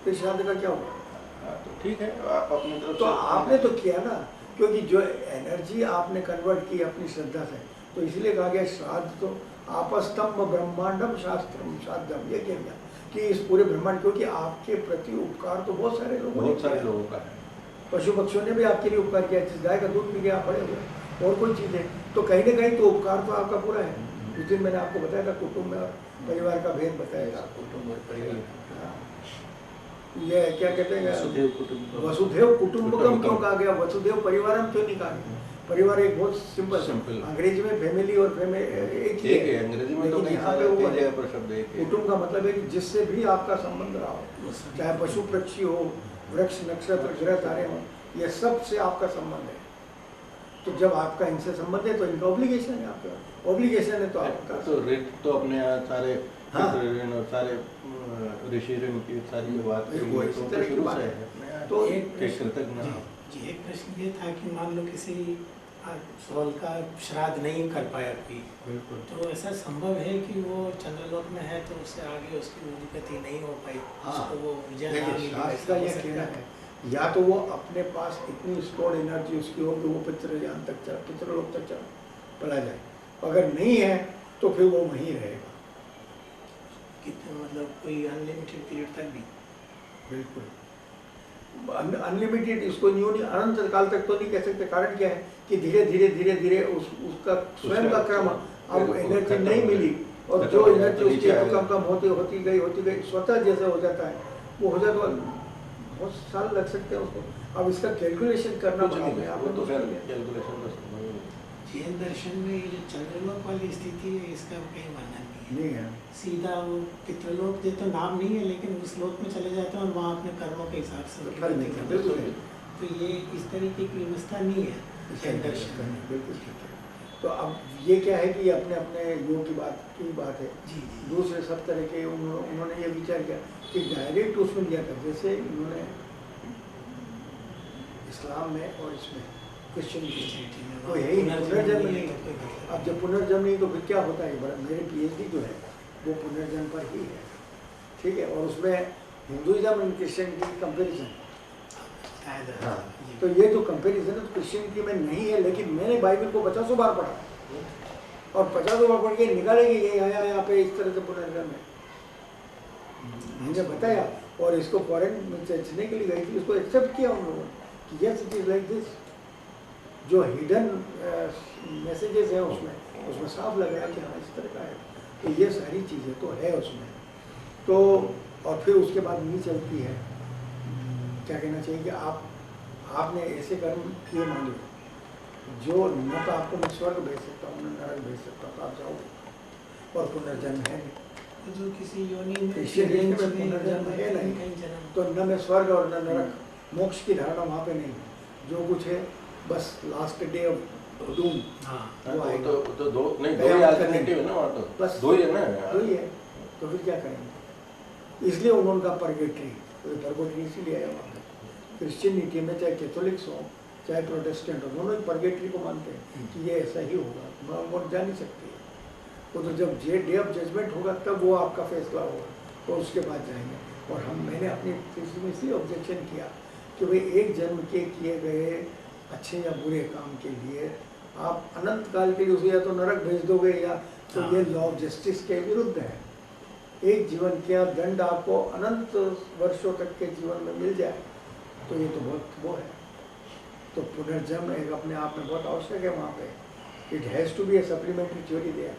फिर श्राद्ध का क्या होगा? हाँ, तो ठीक है, आप अपनी तरफ तो से आपने तो किया ना, क्योंकि जो एनर्जी आपने कन्वर्ट की अपनी श्रद्धा से, तो इसलिए कहा गया श्राद्ध तो आपस्तंभ ब्रह्मांडम शास्त्रम श्राद्धम, ये क्या कि इस पूरे ब्रह्मांड, क्योंकि आपके प्रति उपकार तो बहुत सारे लोगों ने बहुत सारे किया। लोगों का है। पशु पक्षियों ने भी आपके लिए उपकार किया, जिस गाय का दूध पी के आप पड़े हुए और कोई चीज़ है, तो कहीं ना कहीं तो उपकार तो आपका पूरा है। उस दिन मैंने आपको बताया था कुटुंब में और परिवार का भेद बताया था। कुटुंब और परिवार। हाँ। ये क्या कहते हैं, वसुधैव कुटुंबकम। वसुधैव कुटुंबकम क्यों कहा गया, वसुधैव परिवारम क्यों नहीं कहा गया? परिवार एक बहुत सिंपल, अंग्रेजी में फैमिली और एक ही है, अंग्रेजी में तो लेकिन कई यहाँ सारे पे वो जगह पर शब्द एक है। कुटुंब का मतलब है कि जिससे भी आपका संबंध रहा हो, चाहे पशु पक्षी हो, वृक्ष नक्षत्र ग्रह तारे हो, ये सब से आपका संबंध है। तो जब आपका इनसे संबंध है तो इनका ऑब्लिगेशन है, आपका ऑब्लिगेशन है तो आपका तो ऋत तो अपने यहाँ सारे हाँ। पितृ ऋण और सारे ऋषि ऋण की सारी जो बात ये है, वो ये इसी तो तरह की शुरू बात से है। है। तो एक एक कृतज्ञ जी, जी, एक प्रश्न ये था कि मान लो किसी सोल का श्राद्ध नहीं कर पाया कोई, बिल्कुल तो ऐसा संभव है कि वो चंद्रलोक में है तो उससे आगे उसकी उन्नति नहीं हो पाई, हाँ। उसको वो विजय देखिए, ना मिली, शास्त्र ऐसा का हो यह सकता कहना है। है, या तो वो अपने पास इतनी स्टोर्ड एनर्जी उसकी हो कि वो पितृयान तक चला, पितृलोक तक चला जाए, अगर नहीं है तो फिर वो वहीं रहेगा। कितने मतलब कोई अनलिमिटेड पीरियड तक भी? बिल्कुल अनलिमिटेड, इसको न्यू नहीं, अनंत काल तक तो नहीं कह सकते। कारण क्या है कि धीरे धीरे धीरे धीरे उसका स्वयं का क्रम, अब एनर्जी नहीं मिली और जो एनर्जी उसकी कम कम होती गई स्वतः जैसे हो जाता है, वो हो जाता है। बहुत साल लग सकते हैं उसको। अब इसका कैलकुलेशन करना कुछ नहीं है, वो तो मुश्किल खैर है। कैलकुलेशन का संभव ही नहीं। जैन दर्शन में ये जो चंद्रलोक वाली स्थिति है इसका कहीं वर्णन नहीं है। नहीं है, सीधा वो पितृलोक ये तो नाम नहीं है, लेकिन उस लोक में चले जाते हैं और वहाँ अपने कर्मों के हिसाब से उनकी फल गति नहीं है, करते बिल्कुल हैं। नहीं। तो ये इस तरीके की व्यवस्था नहीं है जैन दर्शन में। बिल्कुल ठीक है। तो अब ये क्या है कि ये अपने अपने योग की बात है। जी जी दूसरे सब तरह के उन्होंने ये विचार किया कि डायरेक्ट उसमें लिया था, जैसे इन्होंने इस्लाम में और इसमें क्रिश्चियनिटी में तो यही पुनर्जन्म नहीं है। अब जब पुनर्जन्म नहीं तो फिर क्या होता है? मेरे पीएचडी जो है वो पुनर्जन्म पर ही है, ठीक है, और उसमें हिंदुइज्म और क्रिश्चियनिटी की कंपेरिजन। हाँ, तो ये जो कंपेरिजन है तो क्रिश्चियनिटी में नहीं है, लेकिन मैंने बाइबल को 50 बार पढ़ा और 50 बार पढ़ के निकालेंगे ये आया यहाँ पे इस तरह से पुनर्जन्म है, मुझे बताया। और इसको फॉरेन में चर्चने के लिए गई थी, इसको एक्सेप्ट किया उन लोगों ने कि yes it is like this. जो हिडन मैसेजेस हैं उसमें साफ लग रहा है कि हाँ इस तरह का है। तो ये सारी चीज़ें तो है उसमें। तो और फिर उसके बाद नहीं चलती है, क्या कहना चाहिए कि आपने ऐसे कर्म किए मान लो जो न तो आपको मैं स्वर्ग भेज सकता हूँ न नरक भेज सकता हूँ, तो आप जाओ और पुनर्जन्म है नहीं। जो किसी योनि में क्रिश्चियनिटी में पुनर्जन्म है नहीं, कहीं जन्म तो न में स्वर्ग और न नरक, मोक्ष की धारणा वहाँ पे नहीं है। जो कुछ है बस लास्ट डे ऑफ डूम, हाँ वो आएगा। तो दो नहीं, दो ही कयामत का अल्टरनेटिव है ना वहाँ तो, बस दो ही है ना। तो ही है, तो फिर क्या करेंगे? इसलिए उन्होंने कहा परगेटरी, तो परगेटरी इसीलिए आया वहाँ पे। क्रिश्चियनिटी में चाहे कैथोलिक्स हो चाहे प्रोटेस्टेंट हो, दोनों ही परगेटरी को मानते हैं कि ये ऐसा ही होगा, वो जा नहीं सकती है। वो तो जब डे ऑफ जजमेंट होगा तब वो आपका फैसला होगा, तो उसके बाद जाएंगे। और मैंने अपनी थीसिस में इसलिए ऑब्जेक्शन किया कि भाई एक जन्म के किए गए अच्छे या बुरे काम के लिए आप अनंत काल के लिए उसे या तो नरक भेज दोगे या तो ये लॉ ऑफ जस्टिस के विरुद्ध है। एक जीवन का दंड आपको अनंत वर्षों तक के जीवन में मिल जाए तो ये तो बहुत वो है। तो पुनर्जन्म एक अपने आप में बहुत आवश्यक है वहाँ पे। It has to be a supplementary theory there.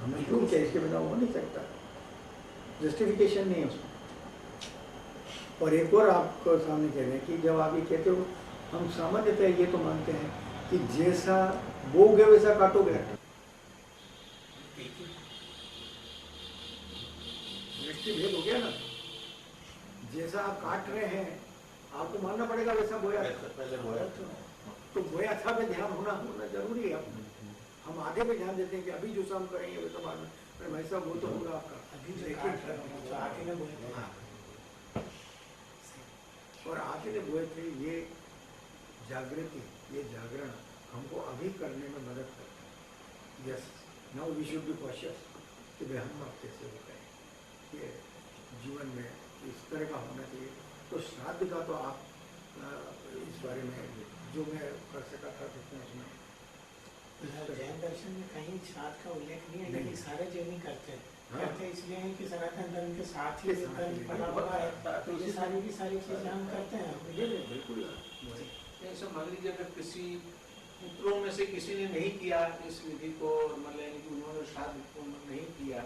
हमें क्यों क्या इसके बिना हो नहीं सकता, जस्टिफिकेशन नहीं है उसमें। और एक और आपको सामने कह रहे हैं कि जब आप ये कहते हो, हम सामान्यतः ये तो मानते हैं कि जैसा बोओगे वैसा काटोगे। दृष्टिभेद हो गया ना, जैसा आप काट रहे हैं आपको मानना पड़ेगा वैसा बोया था। पहले बोया तो बोया था पे ध्यान होना जरूरी है। हम आगे पे ध्यान देते हैं कि अभी जो काम करेंगे वैसा बाद में, अरे भाई साहब वो तो होगा आपका अभी जो देखिए काट रहे हैं, जो आगे में बोले थे। और आगे ने बोए थे ये जागृति, ये जागरण हमको अभी करने में मदद करते हैं। Yes, now we should be cautious कि भाई हम अब कैसे हो गए, ये जीवन में इस तरह का होना चाहिए। तो श्राद्ध का तो आप इस बारे में जो मैं कर सका था जितना उसमें जैन दर्शन में कहीं श्राद्ध का उल्लेख नहीं है, नहीं। लेकिन सारे जैनी करते हैं। हाँ। करते इसलिए हैं कि सनातन धर्म के साथ ही के साथ ही पड़ा हुआ है, साथ तो ये सारी की सारी चीजें हम करते हैं। बिल्कुल ऐसा मान लीजिए अगर किसी पुत्रों में से किसी ने नहीं किया इस विधि को, मतलब यानी कि उन्होंने श्राद्ध को नहीं किया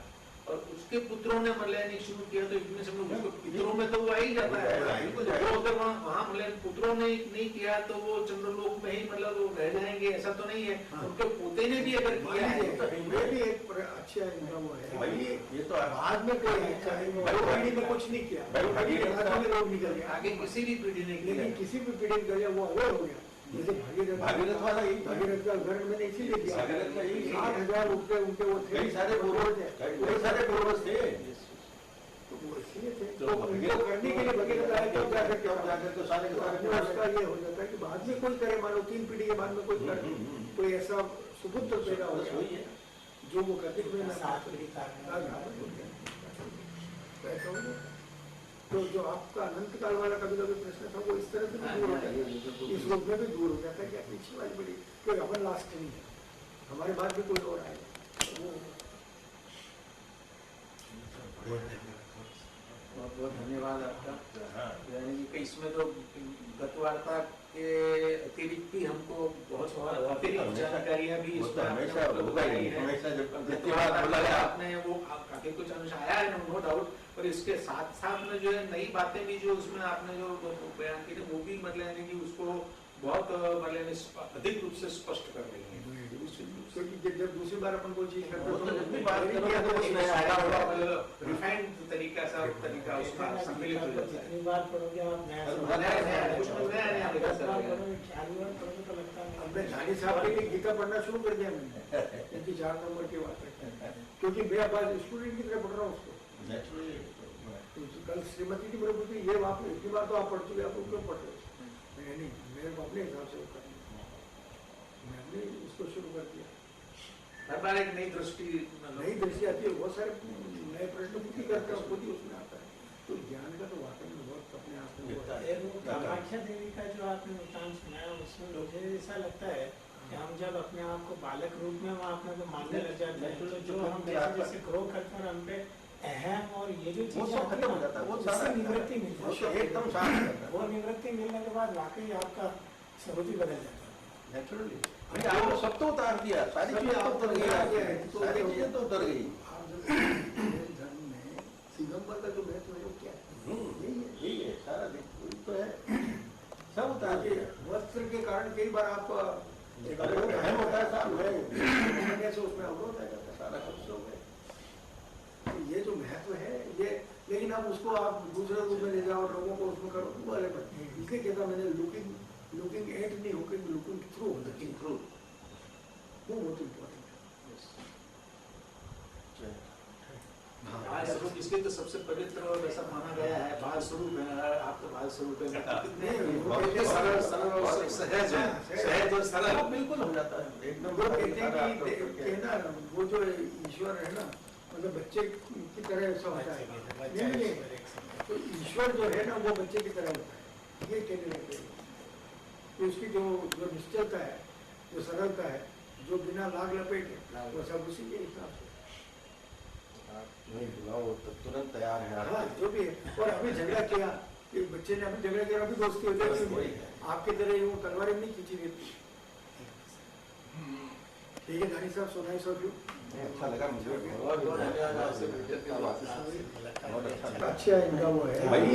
और उसके पुत्रों ने मतलब यानी शुरू किया, तो इतने समय उसको पितरों में तो वो आ ही जाता है। बिल्कुल तो अगर वहाँ मतलब पुत्रों ने नहीं किया तो वो चंद्रलोक में ही मतलब वो रह जाएंगे, ऐसा तो नहीं है। हाँ। उनके पोते ने भी अगर किया है ये भी एक अच्छा इनका वो है। भाई ये तो बाद में कोई पीढ़ी में कुछ नहीं किया, भाई भगीरथ बाद में लोग निकल गए आगे किसी भी पीढ़ी ने किया। लेकिन किसी भी पीढ़ी कर वो अवेयर हो गया। जैसे भागीरथ वाला यही था। भागीरथ का उदाहरण मैंने इसीलिए दिया। भागीरथ का यही था। 60,000 उनके वो थे, कई सारे पूर्वज थे। तो वो इसलिए थे। तो तो उनको करने के लिए भगीरथ आए, क्यों जाकर क्यों जाकर तो सारे के सारे उसका ये हो जाता है कि बाद में कोई करे, मान लो 3 पीढ़ी के बाद में कोई करे, कोई ऐसा सुपुत्र पैदा हो बस वही गया है। जो वो करते थे मैं सात पीढ़ी का तो ऐसा हो गया। तो जो आपका अनंत काल वाला कभी कभी प्रश्न था वो इस तरह से भी दूर हो जाता है, इस रूप में भी दूर हो जाता है कि आप पीछे वाली पीढ़ी क्योंकि अपन लास्ट नहीं है, हमारे बाद भी कोई और आएगा। तो वो बहुत बहुत धन्यवाद आपका। हाँ। यानी कि इसमें तो गत वार्ता के अतिरिक्त भी हमको बहुत अतिरिक्त जानकारियाँ भी वो तो इसमें हमेशा आपने होगा ही, बताई हैं। हमेशा जब धन्यवाद बोला है आपने, वो काफी कुछ अंश आया है नो डाउट, पर इसके साथ साथ में जो है नई बातें भी जो उसमें आपने जो बयान की थी वो भी मतलब यानी कि उसको बहुत मतलब अधिक रूप से स्पष्ट कर रही है। क्योंकि जब दूसरी बार अपन कोई चीज करते वो तो हैं जितनी बात करोगे तो उसमें उसमें आया आएगा। हुआ रिफाइंड तरीका सा तरीका उसका सम्मिलित हो जाता है। जितनी बार पढ़ोगे आप नया नया कुछ नया निकल सकता है। पढ़ोगे, 40 बार पढ़ोगे तो लगता है अब मैं झानी साहब के लिए गीता पढ़ना शुरू कर दिया मैंने, इनकी 4 नंबर की बात है, क्योंकि मैं अब स्टूडेंट की तरह पढ़ रहा हूँ उसको। नेचुरली तो कल श्रीमती जी मेरे बोलती ये आप इतनी बार तो आप पढ़ चुके, आप क्यों पढ़ रहे हो? मैं नहीं, मेरे को अपने हिसाब से वो करना है। मैंने उसको शुरू कर दिया। हर बार एक नई दृष्टि नई दृष्टि आती है, बहुत सारे नए प्रश्न खुद ही करते हैं, खुद ही उसमें आता है। तो ज्ञान का तो वाकई में बहुत अपने आप में होता है। वो कामाख्या देवी का जो आपने वृत्तांत सुनाया उसमें मुझे ऐसा लगता है कि हम जब अपने आप को बालक रूप में वहाँ अपने को मानने लग जाते हैं, तो जो हम जैसे जैसे ग्रो करते हैं हम पे अहम और ये जो वो चीजें सब खत्म हो जाता है, वो जिससे सारा निवृत्ति मिलती वो है, तो एकदम साफ हो जाता है। वो निवृत्ति मिलने के बाद वाकई आपका स्वरूप ही बदल जाता है। नेचुरली अरे आपने सब तो उतार दिया, सारी सब चीजें तो आपको उतर गई, उतार दिया है, तो सारी चीजें तो उतर गई। आप जब जैन धर्म में सिगंबर का जो महत्व है वो क्या है? यही है सारा दिन, वही तो है, सब उतार ताकि दिया। वस्त्र के कारण कई बार आप एक अवरोध अहम होता है साहब, करने से उसमें अवरोध आ जाता है। सारा कुछ हो गया। तो ये जो महत्व है ये, लेकिन आप उसको आप दूसरे रूप में ले जाओ और लोगों को उसमें करो, वो अलग बात है। इसलिए कहता मैंने लुकिंग एट नहीं होकर लुकिंग थ्रू होता है, थ्रू वो बहुत इम्पोर्टेंट है। बाल स्वरूप इसके तो सबसे पवित्र और ऐसा माना गया है, बाल स्वरूप है, आप तो बाल स्वरूप है, कितने सरल सरल और सहज है, सहज और सरल बिल्कुल हो जाता है एकदम। वो कहते हैं कि ना वो जो ईश्वर है ना, मतलब बच्चे की तरह ऐसा होता है। नहीं, तो ईश्वर जो है ना वो बच्चे की तरह होता है, ये कहने लगते हैं कि उसकी जो निश्चलता है, जो सरलता है, जो बिना लाग लपेटे, वो सब उसी के हिसाब से। नहीं बुलाओ तो तुरंत तैयार है। हाँ जो भी है। और अभी झगड़ा किया कि बच्चे ने अभी झगड़ा किया, अभी दोस्ती हो जाती है, आपकी तरह यूँ तलवारें नहीं खींची रहती। ठीक है गानी साहब, सुनाई सब यू अच्छा लगा मुझे, बहुत बहुत धन्यवाद आपसे मिलकर के बहुत अच्छा लगा। अच्छा इनका वो है भाई